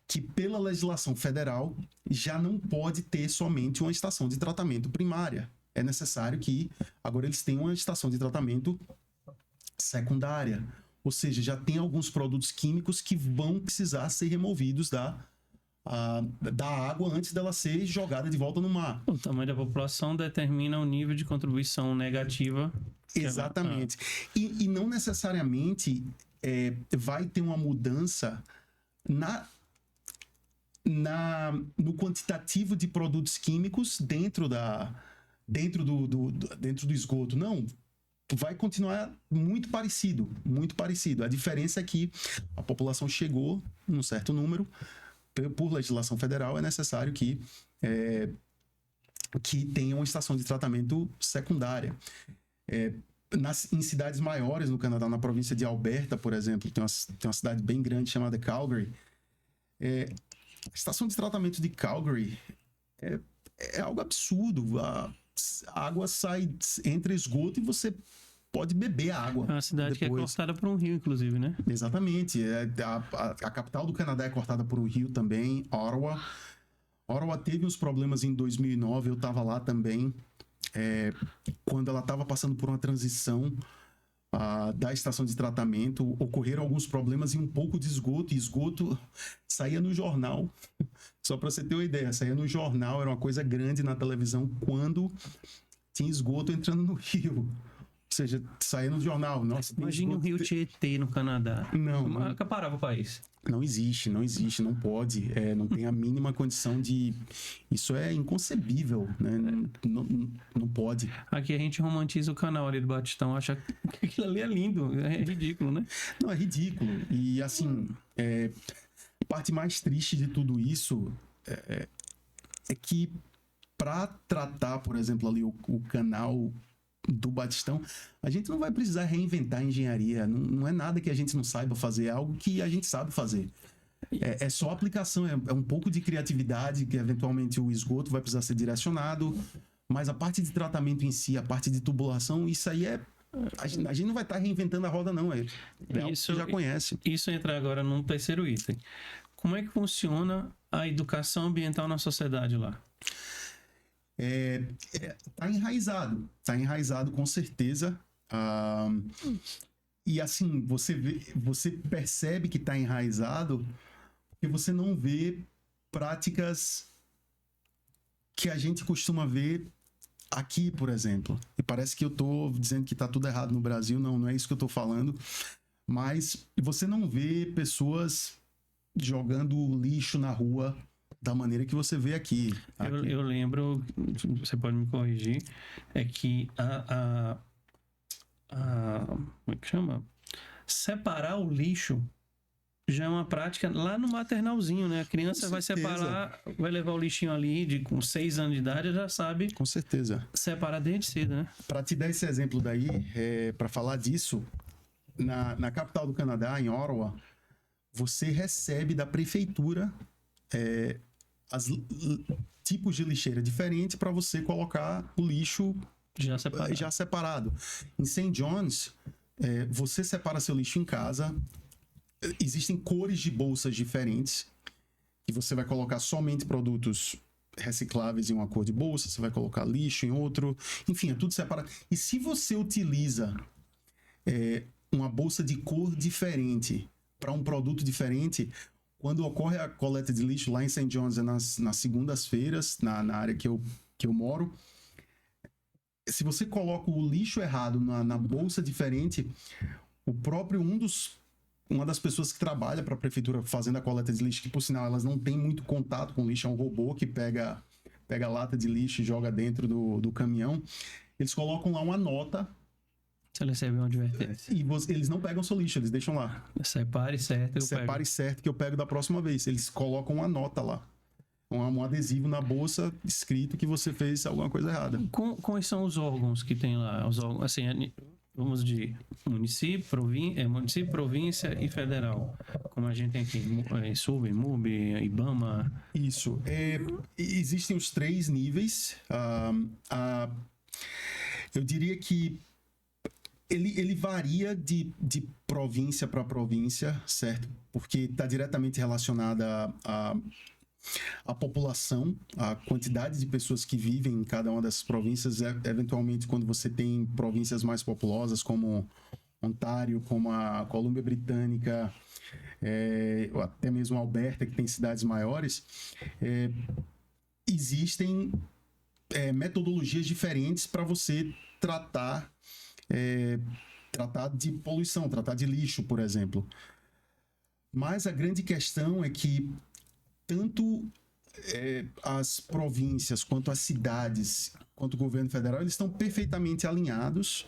que, pela legislação federal, já não pode ter somente uma estação de tratamento primária. É necessário que agora eles tenham uma estação de tratamento secundária. Ou seja, já tem alguns produtos químicos que vão precisar ser removidos da água antes dela ser jogada de volta no mar. O tamanho da população determina o nível de contribuição negativa. Exatamente. E não necessariamente vai ter uma mudança no quantitativo de produtos químicos dentro do esgoto. Não, vai continuar muito parecido, muito parecido. A diferença é que a população chegou num certo número, por legislação federal, é necessário que tenha uma estação de tratamento secundária. Em cidades maiores no Canadá, na província de Alberta, por exemplo, tem uma cidade bem grande chamada Calgary. A estação de tratamento de Calgary é algo absurdo. A água sai, entra esgoto e você pode beber a água. É uma cidade depois. que é cortada por um rio, inclusive, né? Exatamente. A capital do Canadá é cortada por um rio também, Ottawa. Ottawa teve uns problemas em 2009, eu estava lá também, quando ela estava passando por uma transição da estação de tratamento, ocorreram alguns problemas e um pouco de esgoto, e esgoto saía no jornal, só para você ter uma ideia, saía no jornal, era uma coisa grande na televisão quando tinha esgoto entrando no rio. Ou seja, saía no jornal. Nossa, imagine o rio Tietê no Canadá. Não acaparava o país. Não existe, não pode, não tem a mínima condição de... Isso é inconcebível, né? Não pode. Aqui a gente romantiza o canal ali do Batistão, acha que aquilo ali é lindo, é ridículo, né? Não, é ridículo. E assim, a parte mais triste de tudo isso é que para tratar, por exemplo, ali o canal do Batistão, a gente não vai precisar reinventar a engenharia, não é nada que a gente não saiba fazer, é algo que a gente sabe fazer. É só aplicação, é um pouco de criatividade, que eventualmente o esgoto vai precisar ser direcionado, mas a parte de tratamento em si, a parte de tubulação, isso aí a gente não vai estar reinventando a roda, não. É algo que você já conhece. Isso entra agora num terceiro item. Como é que funciona a educação ambiental na sociedade lá? Tá enraizado com certeza. E assim, você percebe que tá enraizado porque você não vê práticas que a gente costuma ver aqui, por exemplo. E parece que eu tô dizendo que tá tudo errado no Brasil, não é isso que eu tô falando, mas você não vê pessoas jogando lixo na rua da maneira que você vê aqui. Eu lembro, você pode me corrigir, é que como é que chama? Separar o lixo já é uma prática lá no maternalzinho, né? A criança vai separar, vai levar o lixinho ali com 6 anos de idade, já sabe. Com certeza. Separar desde cedo, né? Para te dar esse exemplo daí, para falar disso, na capital do Canadá, em Ottawa, você recebe da prefeitura tipos de lixeira diferentes para você colocar o lixo já separado. Em St. John's, você separa seu lixo em casa. Existem cores de bolsas diferentes e você vai colocar somente produtos recicláveis em uma cor de bolsa, você vai colocar lixo em outro, enfim, é tudo separado. E se você utiliza uma bolsa de cor diferente para um produto diferente, quando ocorre a coleta de lixo lá em St. John's, nas segundas-feiras, na área que eu moro, se você coloca o lixo errado na bolsa diferente, o próprio uma das pessoas que trabalha para a prefeitura fazendo a coleta de lixo, que por sinal elas não têm muito contato com lixo, é um robô que pega a lata de lixo e joga dentro do caminhão, eles colocam lá uma nota. Você recebe uma advertência. E eles não pegam seu lixo, eles deixam lá. Separe certo que eu pego da próxima vez. Eles colocam uma nota lá. Um adesivo na bolsa escrito que você fez alguma coisa errada. Quais são os órgãos que tem lá? Os órgãos, assim, vamos de município, província e federal. Como a gente tem aqui, SUB, MUB, IBAMA. Isso. Existem os 3 níveis. Eu diria que ele varia de província para província, certo? Porque está diretamente relacionada a população, a quantidade de pessoas que vivem em cada uma dessas províncias. Eventualmente, quando você tem províncias mais populosas, como Ontário, como a Colômbia Britânica, ou até mesmo Alberta, que tem cidades maiores, existem metodologias diferentes para você tratar de poluição, tratar de lixo, por exemplo. Mas a grande questão é que tanto as províncias, quanto as cidades, quanto o governo federal, eles estão perfeitamente alinhados,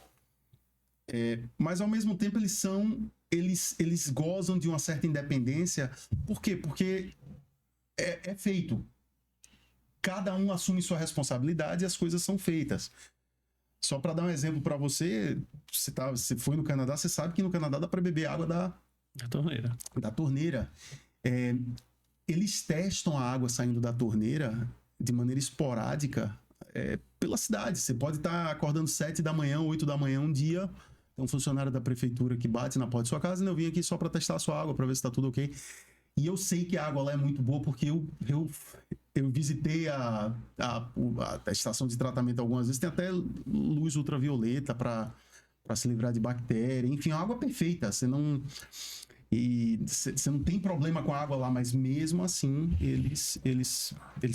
mas ao mesmo tempo eles gozam de uma certa independência. Por quê? Porque é feito. Cada um assume sua responsabilidade e as coisas são feitas. Só para dar um exemplo para você, você foi no Canadá, você sabe que no Canadá dá para beber água da torneira. Da torneira. Eles testam a água saindo da torneira de maneira esporádica pela cidade. Você pode estar acordando 7 da manhã, 8 da manhã um dia, tem um funcionário da prefeitura que bate na porta da sua casa e eu vim aqui só para testar a sua água, para ver se está tudo ok. E eu sei que a água lá é muito boa porque eu visitei a estação de tratamento algumas vezes, tem até luz ultravioleta para se livrar de bactéria. Enfim, a água é perfeita. Você não tem problema com a água lá, mas mesmo assim eles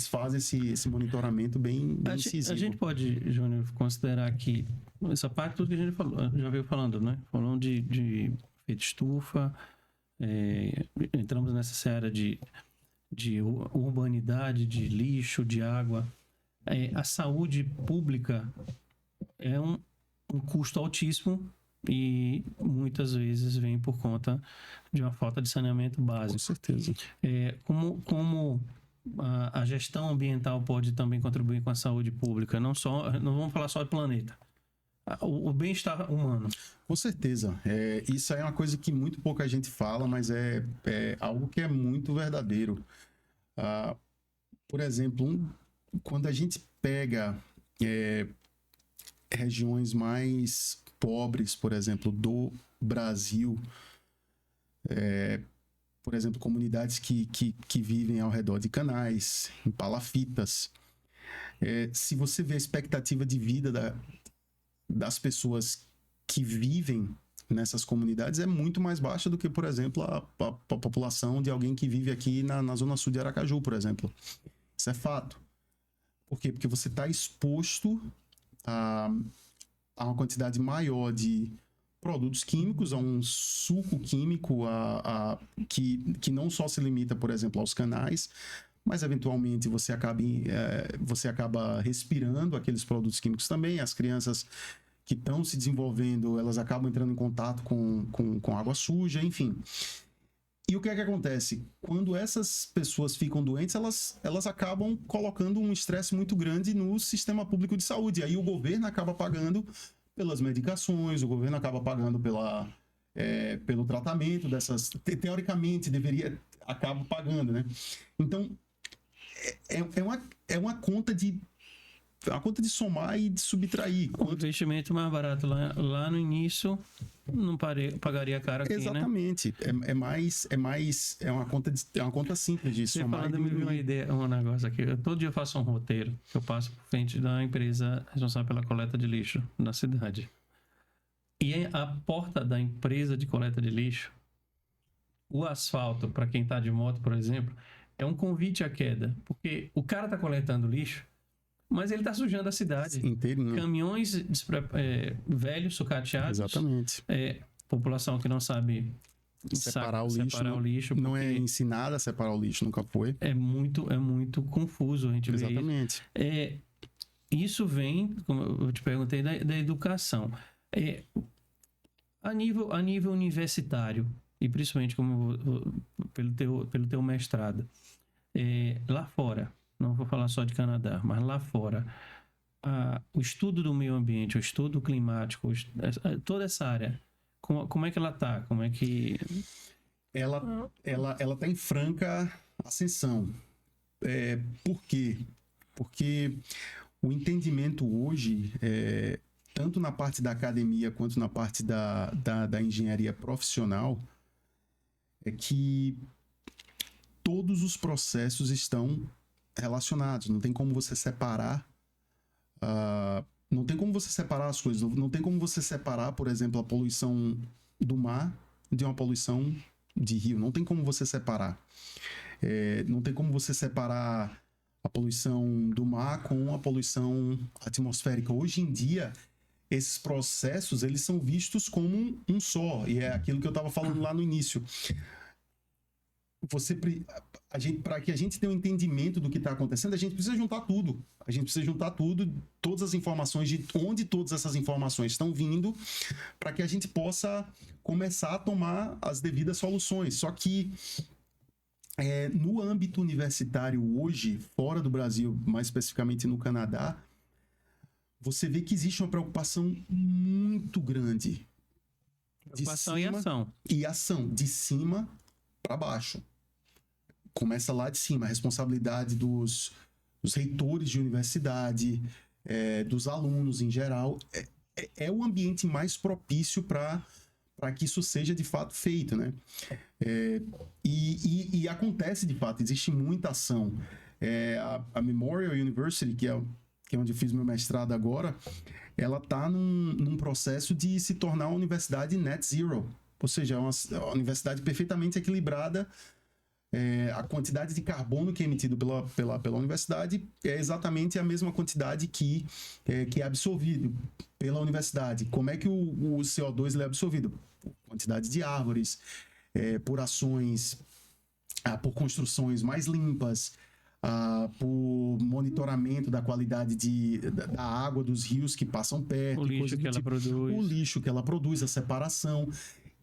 fazem esse monitoramento bem incisivo. A gente pode, Júnior, considerar que essa parte tudo que a gente falou, já veio falando, né? Falando de efeito estufa, entramos nessa seara de urbanidade, de lixo, de água. A saúde pública é um custo altíssimo e muitas vezes vem por conta de uma falta de saneamento básico. Com certeza. Como a gestão ambiental pode também contribuir com a saúde pública? Não vamos falar só de planeta. O bem-estar humano. Com certeza. Isso é uma coisa que muito pouca gente fala, mas é algo que é muito verdadeiro. Por exemplo, quando a gente pega regiões mais pobres, por exemplo, do Brasil, por exemplo, comunidades que vivem ao redor de canais, em palafitas, se você vê a expectativa de vida das pessoas que vivem nessas comunidades é muito mais baixa do que, por exemplo, a população de alguém que vive aqui na zona sul de Aracaju, por exemplo. Isso é fato. Por quê? Porque você está exposto a uma quantidade maior de produtos químicos, a um suco químico que não só se limita, por exemplo, aos canais, mas eventualmente você acaba respirando aqueles produtos químicos também. As crianças que estão se desenvolvendo, elas acabam entrando em contato com água suja, enfim. E o que é que acontece? Quando essas pessoas ficam doentes, elas acabam colocando um estresse muito grande no sistema público de saúde. E aí o governo acaba pagando pelas medicações, o governo acaba pagando pelo tratamento dessas... Teoricamente, acaba pagando, né? Então, é uma conta de somar e de subtrair. O investimento mais barato lá no início não pagaria caro aqui, exatamente, né? É uma conta simples de somar. Falando, me veio uma ideia, um negócio aqui. Eu todo dia faço um roteiro que eu passo por frente da empresa responsável pela coleta de lixo na cidade. E a porta da empresa de coleta de lixo, o asfalto, para quem está de moto, por exemplo, é um convite à queda, porque o cara está coletando lixo, mas ele está sujando a cidade. Inteirinho. Caminhões velhos, sucateados. Exatamente. População que não sabe separar o lixo. Não é ensinada a separar o lixo, nunca foi. É muito confuso a gente ver. Exatamente. Isso vem, como eu te perguntei, da educação. A nível universitário, e principalmente pelo teu mestrado, lá fora, não vou falar só de Canadá, mas lá fora, o estudo do meio ambiente, o estudo climático, toda essa área, como é que ela está? Como é que... Ela está em franca ascensão. Por quê? Porque o entendimento hoje, tanto na parte da academia quanto na parte da engenharia profissional, é que todos os processos estão relacionados. Não tem como você separar as coisas. Não tem como você separar, por exemplo, a poluição do mar de uma poluição de rio. Não tem como você separar. Não tem como você separar a poluição do mar com a poluição atmosférica. Hoje em dia, esses processos eles são vistos como um só. E é aquilo que eu estava falando lá no início. Para que a gente tenha um entendimento do que está acontecendo, a gente precisa juntar tudo. A gente precisa juntar tudo, todas as informações, de onde todas essas informações estão vindo, para que a gente possa começar a tomar as devidas soluções. Só que No âmbito universitário hoje, fora do Brasil, mais especificamente no Canadá, você vê que existe uma preocupação muito grande. Preocupação e ação. E ação, de cima para baixo. Começa lá de cima, a responsabilidade dos reitores de universidade, dos alunos em geral. É o ambiente mais propício para que isso seja de fato feito, né? E acontece de fato, existe muita ação. A Memorial University, que é onde eu fiz meu mestrado agora, ela está num processo de se tornar uma universidade net zero, ou seja, uma universidade perfeitamente equilibrada. A quantidade de carbono que é emitido pela universidade é exatamente a mesma quantidade que é absorvido pela universidade. Como é que o CO2 ele é absorvido? Por quantidade de árvores, por ações, por construções mais limpas, por monitoramento da qualidade da água dos rios que passam perto. O lixo que ela produz. O lixo que ela produz, a separação.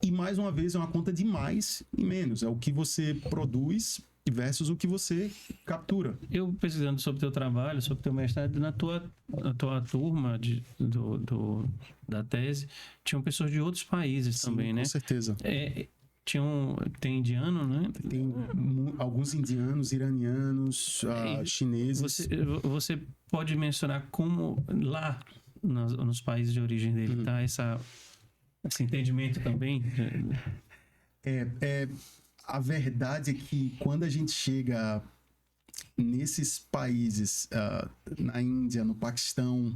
E, mais uma vez, é uma conta de mais e menos. É o que você produz versus o que você captura. Eu, pesquisando sobre o teu trabalho, sobre o teu mestrado, na tua turma da tese, tinham pessoas de outros países. Sim, também, né? Com certeza. Tem indiano, né? Tem alguns indianos, iranianos, chineses. Você pode mencionar como lá, nos países de origem dele, tá esse entendimento também? A verdade é que quando a gente chega nesses países, na Índia, no Paquistão,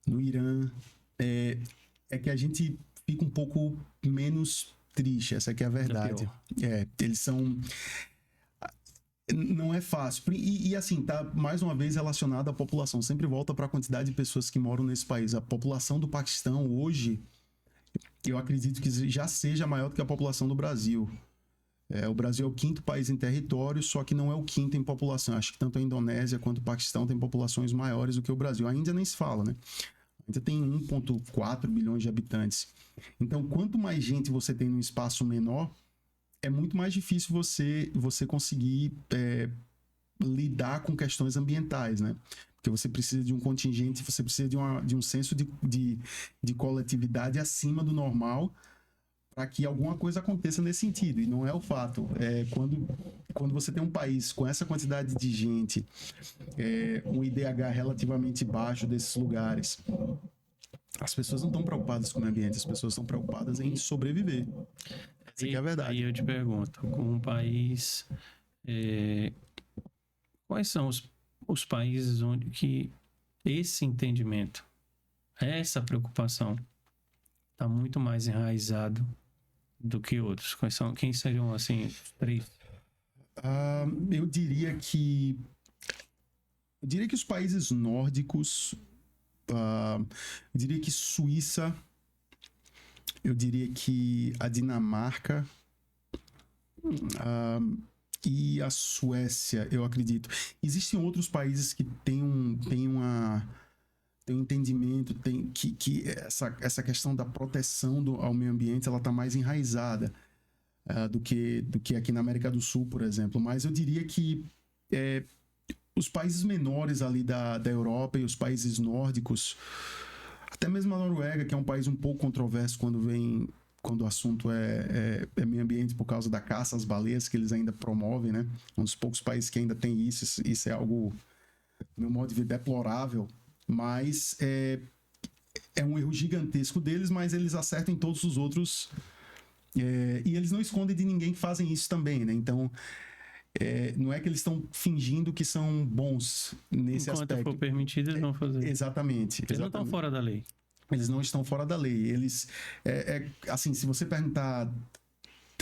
no Irã, é que a gente fica um pouco menos triste, essa que é a verdade. Eles são... Não é fácil. E assim, tá mais uma vez relacionado à população. Sempre volta para a quantidade de pessoas que moram nesse país. A população do Paquistão hoje, eu acredito que já seja maior do que a população do Brasil. O Brasil é o 5º país em território, só que não é o 5º em população. Acho que tanto a Indonésia quanto o Paquistão têm populações maiores do que o Brasil. A Índia nem se fala, né? A Índia tem 1,4 bilhões de habitantes. Então, quanto mais gente você tem num espaço menor, é muito mais difícil você conseguir lidar com questões ambientais, né? Porque você precisa de um contingente, você precisa de um senso de coletividade acima do normal para que alguma coisa aconteça nesse sentido. E não é o fato. Quando você tem um país com essa quantidade de gente, um IDH relativamente baixo desses lugares, as pessoas não estão preocupadas com o ambiente, as pessoas estão preocupadas em sobreviver. Essa que é a verdade. Aí eu te pergunto, com um país, quais são os países onde que esse entendimento, essa preocupação está muito mais enraizado do que outros? Quem seriam, assim, os 3? Eu diria que os países nórdicos, eu diria que Suíça, eu diria que a Dinamarca e a Suécia, eu acredito. Existem outros países que têm um entendimento, que essa questão da proteção ao meio ambiente, ela está mais enraizada do que aqui na América do Sul, por exemplo. Mas eu diria que os países menores ali da Europa e os países nórdicos, até mesmo a Noruega, que é um país um pouco controverso quando o assunto é meio ambiente por causa da caça às baleias que eles ainda promovem, né? Um dos poucos países que ainda tem isso. Isso é algo, do meu modo de ver, deplorável. Mas é um erro gigantesco deles, mas eles acertam em todos os outros. E eles não escondem de ninguém que fazem isso também, né? Então, não é que eles estão fingindo que são bons nesse aspecto. Enquanto for permitido, eles vão fazer. Exatamente. Eles não estão fora da lei. Eles não estão fora da lei. Eles, assim, se você perguntar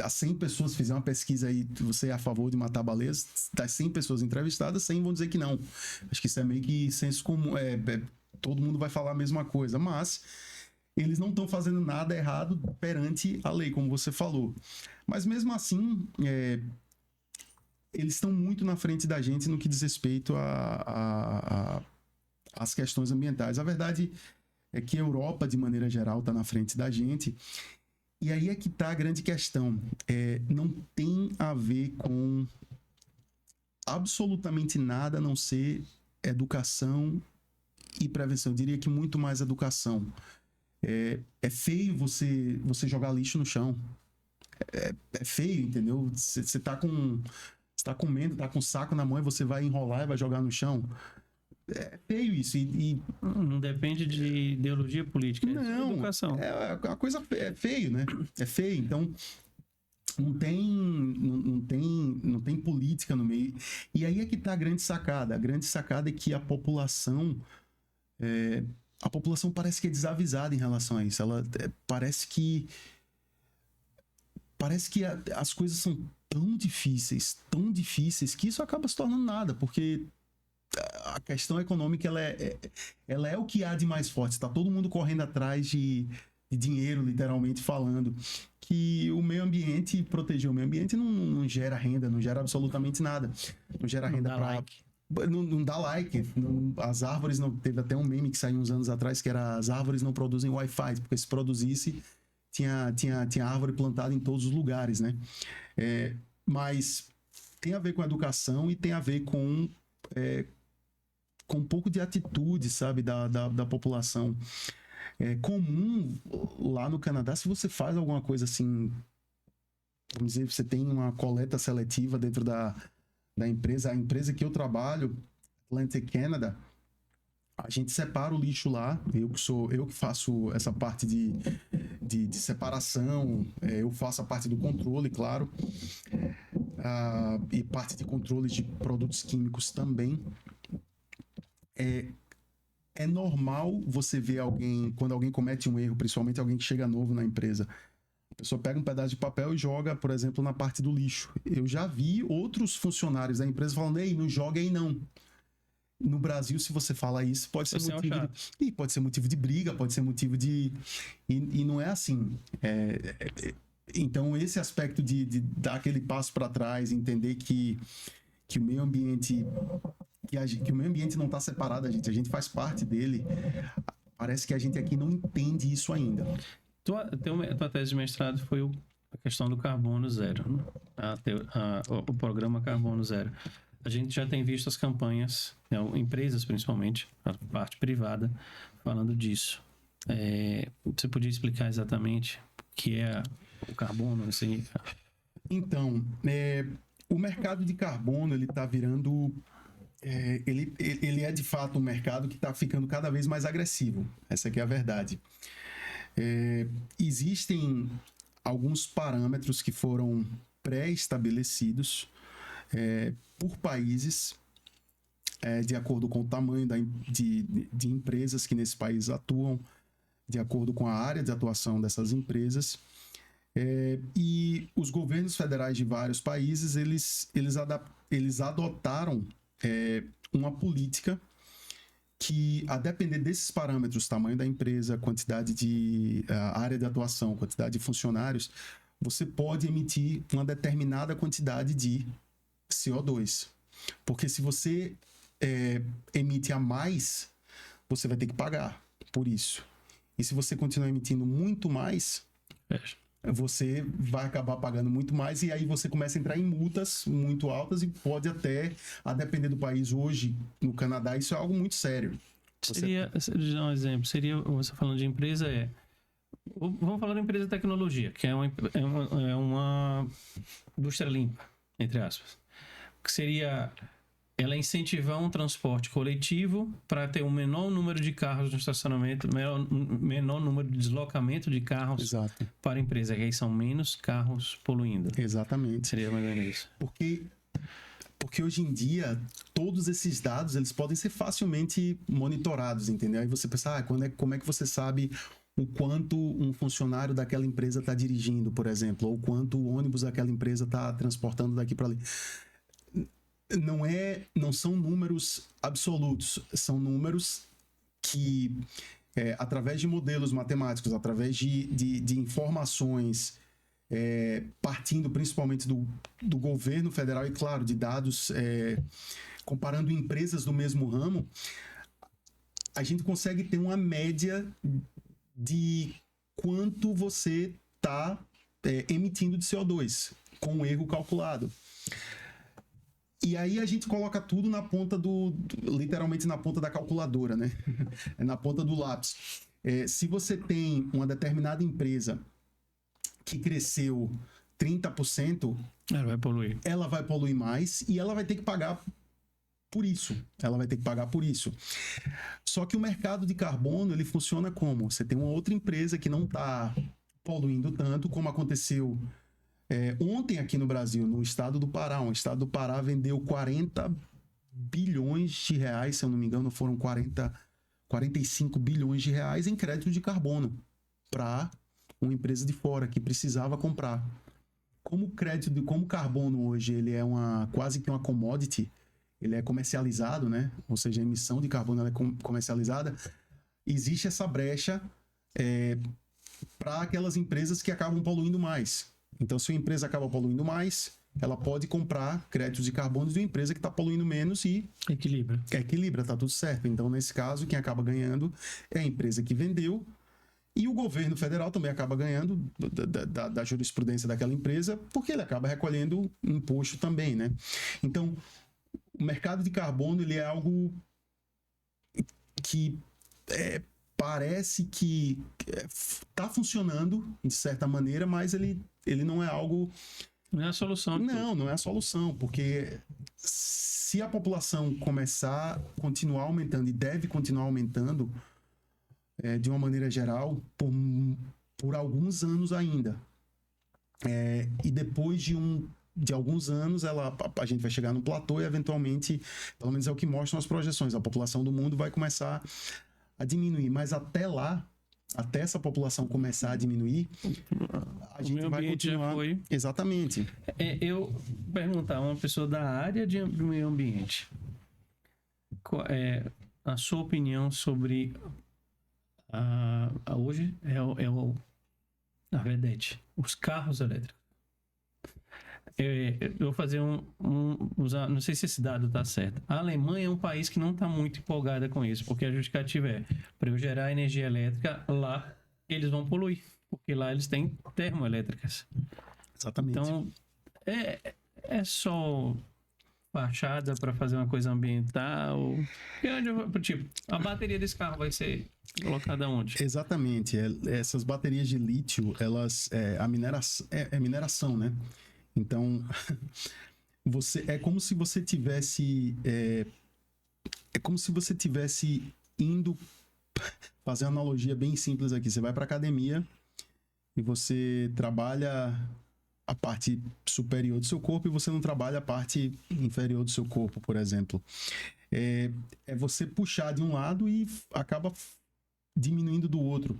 a 100 pessoas, fizer uma pesquisa aí, você é a favor de matar baleias, das 100 pessoas entrevistadas, 100 vão dizer que não. Acho que isso é meio que senso comum. Todo mundo vai falar a mesma coisa, mas eles não estão fazendo nada errado perante a lei, como você falou. Mas mesmo assim, eles estão muito na frente da gente no que diz respeito às questões ambientais. A verdade é que a Europa, de maneira geral, está na frente da gente. E aí é que está a grande questão. Não tem a ver com absolutamente nada a não ser educação e prevenção. Eu diria que muito mais educação. É feio você jogar lixo no chão. É feio, entendeu? Você tá comendo, tá com um saco na mão e você vai enrolar e vai jogar no chão. É feio isso. Não depende de ideologia política, é educação. A coisa é feio, né? É feio. Então, não tem política no meio. E aí é que tá a grande sacada. A grande sacada é que a população parece que é desavisada em relação a isso. Ela parece que as coisas são tão difíceis, que isso acaba se tornando nada, porque a questão econômica ela é o que há de mais forte. Está todo mundo correndo atrás de dinheiro, literalmente falando. Que o meio ambiente, proteger o meio ambiente não gera renda, não gera absolutamente nada. Não gera renda para... Não dá like. As árvores não... Teve até um meme que saiu uns anos atrás que era: as árvores não produzem Wi-Fi, porque se produzisse, tinha árvore plantada em todos os lugares, né? Mas tem a ver com educação e tem a ver com um pouco de atitude, sabe, da população. É comum lá no Canadá, se você faz alguma coisa assim, vamos dizer, você tem uma coleta seletiva dentro da empresa, a empresa que eu trabalho, Atlantic Canada, a gente separa o lixo lá, eu que faço essa parte de separação, eu faço a parte do controle, claro, e parte de controle de produtos químicos também. É normal você ver quando alguém comete um erro, principalmente alguém que chega novo na empresa, a pessoa pega um pedaço de papel e joga, por exemplo, na parte do lixo. Eu já vi outros funcionários da empresa falando: ei, não joga aí não. No Brasil, se você fala isso, pode ser motivo de briga, pode ser motivo de... E não é assim. Então, esse aspecto de dar aquele passo para trás, entender que o meio ambiente... que o meio ambiente não está separado da gente, a gente faz parte dele. Parece que a gente aqui não entende isso ainda. Tua tese de mestrado foi a questão do carbono zero, né? O programa Carbono Zero. A gente já tem visto as campanhas, empresas principalmente, a parte privada, falando disso. Você podia explicar exatamente o que é o carbono? Assim? Então, o mercado de carbono, ele está virando... ele é de fato um mercado que está ficando cada vez mais agressivo. Essa aqui é a verdade. Existem alguns parâmetros que foram pré-estabelecidos por países, de acordo com o tamanho de empresas que nesse país atuam, de acordo com a área de atuação dessas empresas. E os governos federais de vários países, eles adotaram uma política que, a depender desses parâmetros, tamanho da empresa, quantidade de área de atuação, quantidade de funcionários, você pode emitir uma determinada quantidade de CO2. Porque se você emite a mais, você vai ter que pagar por isso. E se você continuar emitindo muito mais, você vai acabar pagando muito mais, e aí você começa a entrar em multas muito altas, e pode até, a depender do país, hoje, no Canadá, isso é algo muito sério. Seria, dar um exemplo, você falando de empresa, vamos falar de empresa de tecnologia, que é uma indústria limpa, entre aspas. Que seria ela incentivar um transporte coletivo para ter um menor número de carros no estacionamento, menor número de deslocamento de carros. Exato. Para a empresa, que aí são menos carros poluindo. Exatamente. Seria mais ou menos isso. Porque hoje em dia, todos esses dados, eles podem ser facilmente monitorados, entendeu? Aí você pensa, como é que você sabe o quanto um funcionário daquela empresa está dirigindo, por exemplo, ou quanto o ônibus daquela empresa está transportando daqui para ali. Não são números absolutos, são números que, através de modelos matemáticos, através de informações, partindo principalmente do governo federal e, claro, de dados, comparando empresas do mesmo ramo, a gente consegue ter uma média de quanto você está emitindo de CO2 com um erro calculado. E aí a gente coloca tudo na ponta literalmente na ponta da calculadora, né? Na ponta do lápis. Se você tem uma determinada empresa que cresceu 30%, ela vai poluir mais e ela vai ter que pagar por isso. Só que o mercado de carbono, ele funciona como? Você tem uma outra empresa que não está poluindo tanto, como aconteceu ontem aqui no Brasil, no estado do Pará. O estado do Pará vendeu 40 bilhões de reais, se eu não me engano, foram 45 bilhões de reais em crédito de carbono para uma empresa de fora que precisava comprar. Como carbono hoje ele é quase que uma commodity, ele é comercializado, né? Ou seja, a emissão de carbono ela é comercializada, existe essa brecha para aquelas empresas que acabam poluindo mais. Então, se a empresa acaba poluindo mais, ela pode comprar créditos de carbono de uma empresa que está poluindo menos e equilibra, tá tudo certo. Então, nesse caso, quem acaba ganhando é a empresa que vendeu e o governo federal também acaba ganhando da jurisprudência daquela empresa, porque ele acaba recolhendo imposto também, né? Então, o mercado de carbono ele é algo que parece que está funcionando de certa maneira, mas ele não é algo... Não é a solução. Não é a solução, porque se a população continuar aumentando, e deve continuar aumentando de uma maneira geral, por alguns anos ainda. E depois de alguns anos, a gente vai chegar num platô e, eventualmente, pelo menos é o que mostram as projeções, a população do mundo vai começar a diminuir. Mas até lá, até essa população começar a diminuir, a gente vai continuar... Exatamente. Eu perguntar a uma pessoa da área do meio ambiente, qual é a sua opinião sobre hoje a vedete, os carros elétricos. Eu vou fazer não sei se esse dado está certo. A Alemanha é um país que não está muito empolgada com isso, porque a justificativa para eu gerar energia elétrica, lá eles vão poluir, porque lá eles têm termoelétricas. Exatamente. Então, é só fachada para fazer uma coisa ambiental? Tipo, a bateria desse carro vai ser colocada onde? Exatamente. Essas baterias de lítio, elas... a mineração, né? Então, é como se você tivesse... É como se você tivesse indo... Fazer uma analogia bem simples aqui. Você vai para academia e você trabalha a parte superior do seu corpo e você não trabalha a parte inferior do seu corpo, por exemplo. É você puxar de um lado e acaba diminuindo do outro.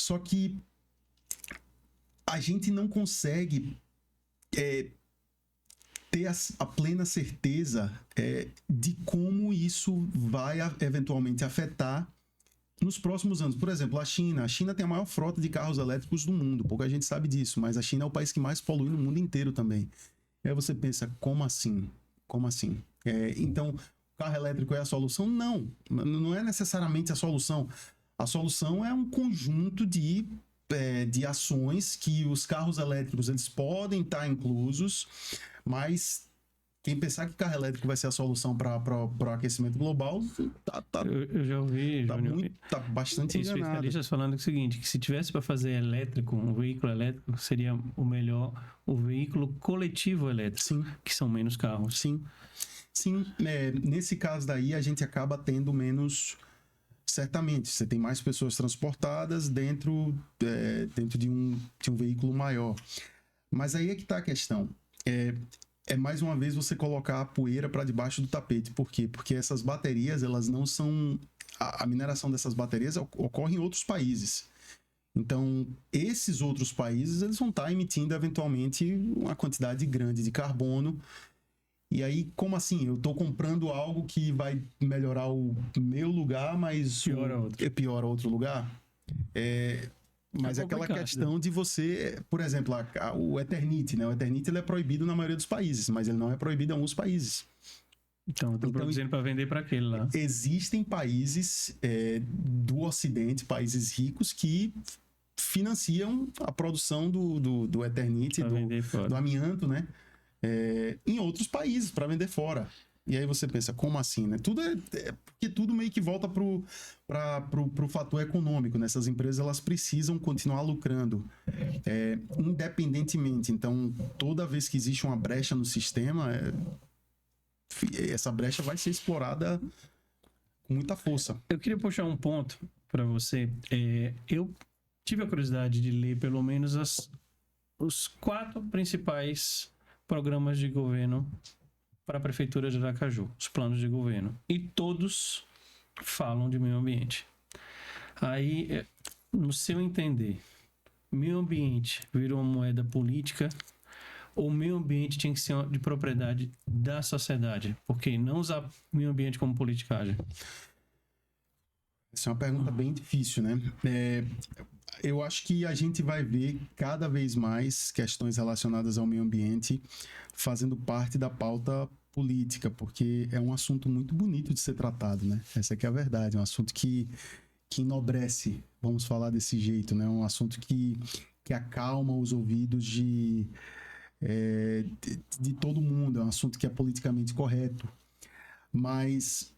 Só que a gente não consegue ter a plena certeza de como isso vai eventualmente afetar nos próximos anos. Por exemplo, a China tem a maior frota de carros elétricos do mundo. Pouca gente sabe disso, mas a China é o país que mais polui no mundo inteiro também. E aí você pensa, como assim? Como assim? Então, o carro elétrico é a solução? Não é necessariamente a solução. A solução é um conjunto de ações que os carros elétricos eles podem estar inclusos, mas quem pensar que o carro elétrico vai ser a solução para o aquecimento global, eu já ouvi, tá bastante enganado. Especialistas falando o seguinte, que se tivesse para fazer elétrico, um veículo elétrico, seria o melhor o veículo coletivo elétrico, sim, que são menos carros. Sim. Nesse caso daí, a gente acaba tendo menos... Certamente, você tem mais pessoas transportadas dentro de um veículo maior. Mas aí é que está a questão. Mais uma vez você colocar a poeira para debaixo do tapete. Por quê? Porque essas baterias, elas não são... A mineração dessas baterias ocorre em outros países. Então, esses outros países, eles vão estar emitindo, eventualmente, uma quantidade grande de carbono. E aí, como assim? Eu estou comprando algo que vai melhorar o meu lugar, mas piora outro lugar? Mas é aquela questão de você... Por exemplo, o Eternit, né? O Eternit ele é proibido na maioria dos países, mas ele não é proibido em alguns países. Então, estou produzindo para vender para aquele lá. Existem países do Ocidente, países ricos, que financiam a produção do Eternit, do amianto, né? Em outros países para vender fora. E aí você pensa, como assim, né? Porque tudo meio que volta pro fator econômico, né? Essas empresas, elas precisam continuar lucrando independentemente. Então, toda vez que existe uma brecha no sistema, essa brecha vai ser explorada com muita força. Eu queria puxar um ponto para você. Eu tive a curiosidade de ler pelo menos os 4 principais programas de governo para a Prefeitura de Aracaju, os planos de governo. E todos falam de meio ambiente. Aí, no seu entender, meio ambiente virou uma moeda política ou meio ambiente tinha que ser de propriedade da sociedade? Porque não usar meio ambiente como politicagem? Essa é uma pergunta bem difícil, né? Eu acho que a gente vai ver cada vez mais questões relacionadas ao meio ambiente fazendo parte da pauta política, porque é um assunto muito bonito de ser tratado, né? Essa aqui é a verdade, é um assunto que enobrece, vamos falar desse jeito, né? Um assunto que acalma os ouvidos de todo mundo, é um assunto que é politicamente correto. Mas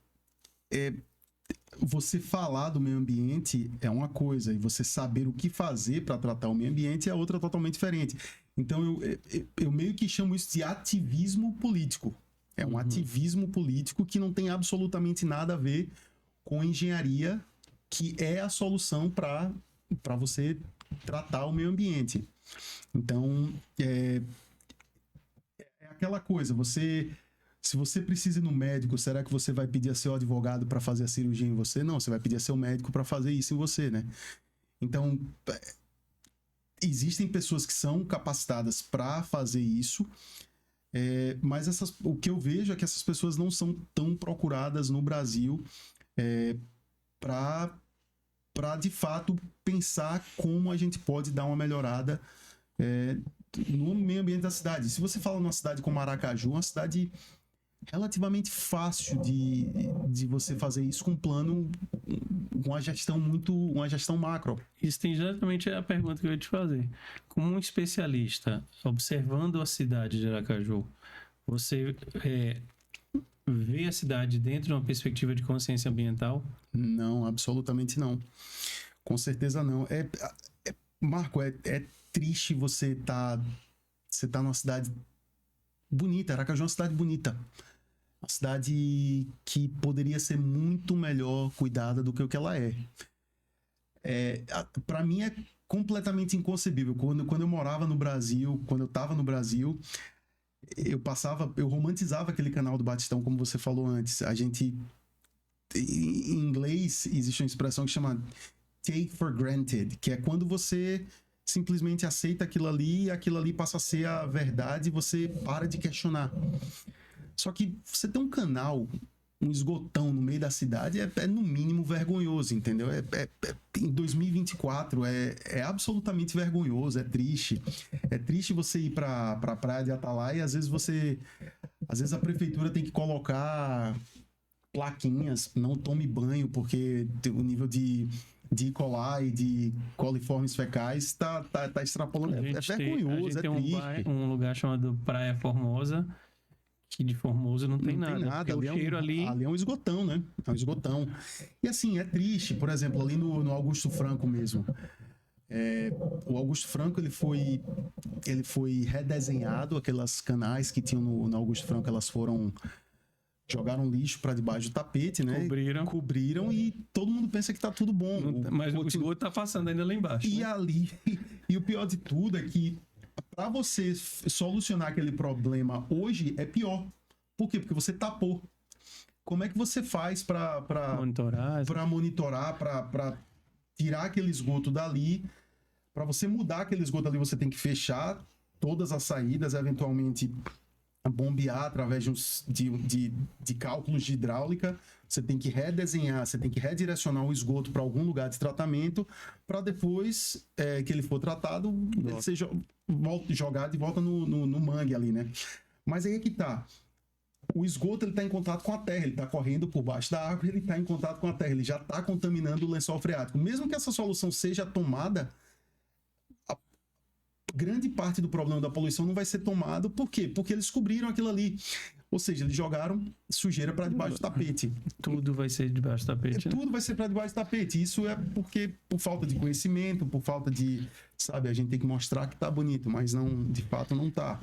você falar do meio ambiente é uma coisa, e você saber o que fazer para tratar o meio ambiente é outra totalmente diferente. Então eu meio que chamo isso de ativismo político. É um ativismo político que não tem absolutamente nada a ver com engenharia, que é a solução para você tratar o meio ambiente. Então, é aquela coisa, se você precisa ir no médico, será que você vai pedir a seu advogado para fazer a cirurgia em você? Não, você vai pedir a seu médico para fazer isso em você, né? Então, existem pessoas que são capacitadas para fazer isso, mas o que eu vejo é que essas pessoas não são tão procuradas no Brasil para de fato pensar como a gente pode dar uma melhorada no meio ambiente da cidade. Se você fala numa cidade como Aracaju, uma cidade relativamente fácil de você fazer isso com um plano, uma gestão macro. Isso tem exatamente a pergunta que eu ia te fazer. Como um especialista, observando a cidade de Aracaju, você vê a cidade dentro de uma perspectiva de consciência ambiental? Não, absolutamente não. Com certeza não. Marco, é triste você tá numa cidade bonita. Aracaju é uma cidade bonita. Uma cidade que poderia ser muito melhor cuidada do que o que ela é. Para mim é completamente inconcebível. Quando eu morava no Brasil, quando eu estava no Brasil, eu romantizava aquele canal do Batistão, como você falou antes. Em inglês, existe uma expressão que chama take for granted, que é quando você simplesmente aceita aquilo ali e aquilo ali passa a ser a verdade e você para de questionar. Só que você tem um canal, um esgotão no meio da cidade, é no mínimo vergonhoso, entendeu? Em 2024 é absolutamente vergonhoso, é triste. É triste você ir pra praia de Atalaia e às vezes a prefeitura tem que colocar plaquinhas, não tome banho, porque o nível de E. coli, de coliformes fecais está extrapolando. É vergonhoso, a gente tem um lugar chamado Praia Formosa, que de Formoso não tem nada. O cheiro ali é um esgotão, né? É um esgotão. E assim, é triste. Por exemplo, ali no Augusto Franco mesmo. O Augusto Franco, ele foi redesenhado. Aquelas canais que tinham no Augusto Franco, elas jogaram lixo para debaixo do tapete, né? Cobriram e todo mundo pensa que tá tudo bom. Mas o esgoto tá passando ainda lá embaixo. E né? ali... E o pior de tudo é que para você solucionar aquele problema hoje é pior. Por quê? Porque você tapou. Como é que você faz para monitorar, para tirar aquele esgoto dali? Para você mudar aquele esgoto ali, você tem que fechar todas as saídas, eventualmente bombear através de cálculos de hidráulica. Você tem que redesenhar, você tem que redirecionar o esgoto para algum lugar de tratamento para depois que ele for tratado, ele ser jogado de volta no mangue ali, né? Mas aí é que tá. O esgoto ele está em contato com a terra, ele está correndo por baixo da água, ele está em contato com a terra, ele já está contaminando o lençol freático. Mesmo que essa solução seja tomada, grande parte do problema da poluição não vai ser tomado. Por quê? Porque eles cobriram aquilo ali. Ou seja, eles jogaram sujeira para debaixo do tapete. Tudo vai ser debaixo do tapete, né? Tudo vai ser para debaixo do tapete. Isso é porque por falta de conhecimento, por falta de, sabe, a gente tem que mostrar que tá bonito, mas não, de fato não tá.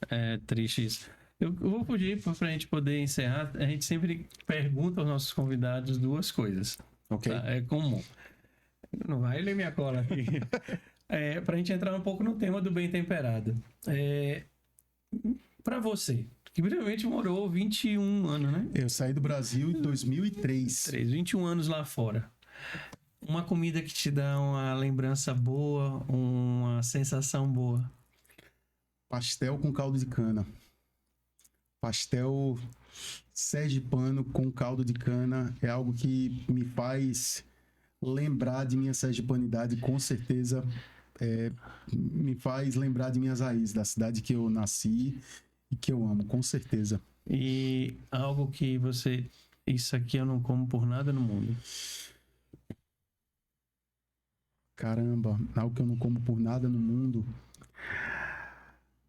É triste isso. Eu vou pedir para a gente poder encerrar. A gente sempre pergunta aos nossos convidados duas coisas. Ok? Tá? É comum. Não vai ler minha cola aqui. Para a gente entrar um pouco no tema do bem temperado. Para você, que primeiramente morou 21 anos, né? Eu saí do Brasil em 2003. 21 anos lá fora. Uma comida que te dá uma lembrança boa, uma sensação boa. Pastel com caldo de cana. Pastel sergipano com caldo de cana é algo que me faz lembrar de minha sergipanidade, com certeza. Me faz lembrar de minhas raízes, da cidade que eu nasci e que eu amo, com certeza. E algo que você... Isso aqui eu não como por nada no mundo. Caramba, algo que eu não como por nada no mundo.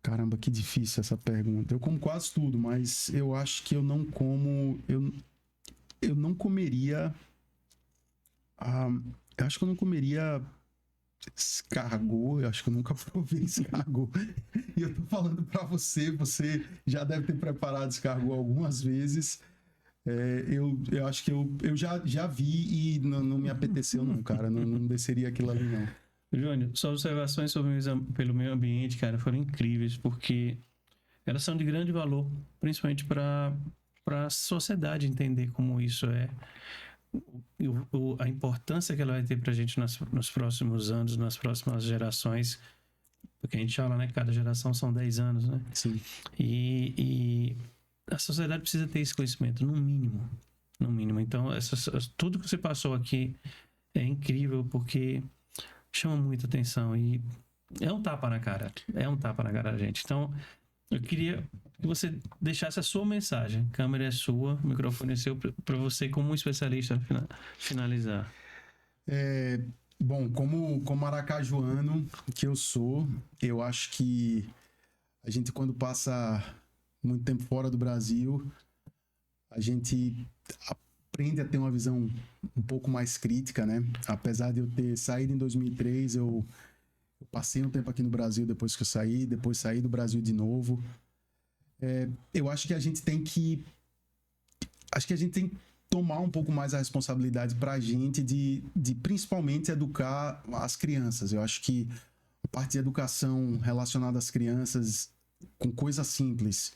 Caramba, que difícil essa pergunta. Eu como quase tudo, mas eu acho que eu não como... Eu não comeria... eu acho que eu não comeria escargot. Eu acho que eu nunca provei escargot. E eu tô falando pra você, você já deve ter preparado escargot algumas vezes. Eu acho que eu já vi e não me apeteceu não, cara. Não desceria aquilo ali, não. Júnior, suas observações pelo meio ambiente, cara, foram incríveis, porque elas são de grande valor, principalmente para a sociedade entender como isso é, a importância que ela vai ter para a gente nos próximos anos, nas próximas gerações, porque a gente fala, né, cada geração são 10 anos, né? Sim. E a sociedade precisa ter esse conhecimento, no mínimo. No mínimo. Então, tudo que você passou aqui é incrível, porque chama muita atenção e é um tapa na cara. É um tapa na cara da gente. Então, eu queria que você deixasse a sua mensagem. A câmera é sua, o microfone é seu, para você, como um especialista, finalizar. Bom, como aracajuano que eu sou, eu acho que a gente, quando passa muito tempo fora do Brasil, a gente aprende a ter uma visão um pouco mais crítica, né? Apesar de eu ter saído em 2003, eu passei um tempo aqui no Brasil depois que eu saí, depois saí do Brasil de novo. Eu acho que a gente tem que tomar um pouco mais a responsabilidade pra gente de principalmente educar as crianças. Eu acho que a parte de educação relacionada às crianças com coisas simples,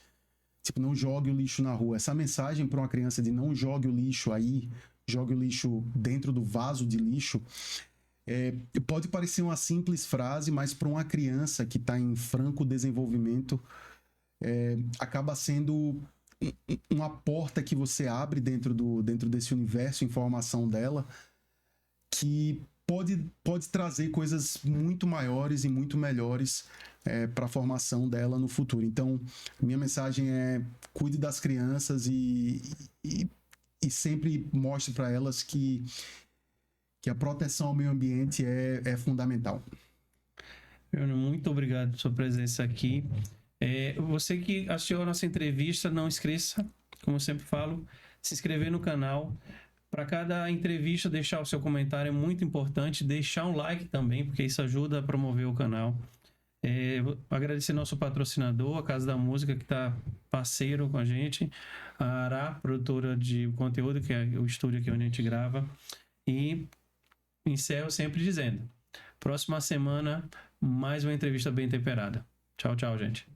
tipo, não jogue o lixo na rua. Essa mensagem para uma criança de não jogue o lixo aí, jogue o lixo dentro do vaso de lixo, pode parecer uma simples frase, mas para uma criança que está em franco desenvolvimento, acaba sendo uma porta que você abre dentro desse universo de informação dela, que pode trazer coisas muito maiores e muito melhores para a formação dela no futuro. Então, minha mensagem é: cuide das crianças e sempre mostre para elas que a proteção ao meio ambiente é fundamental. Muito obrigado pela sua presença aqui. Você que assistiu a nossa entrevista, não esqueça, como eu sempre falo, se inscrever no canal. Para cada entrevista, deixar o seu comentário é muito importante. Deixar um like também, porque isso ajuda a promover o canal. Agradecer nosso patrocinador, a Casa da Música, que está parceiro com a gente. A Ará, produtora de conteúdo, que é o estúdio aqui onde a gente grava. E encerro sempre dizendo: próxima semana, mais uma entrevista bem temperada. Tchau, tchau, gente.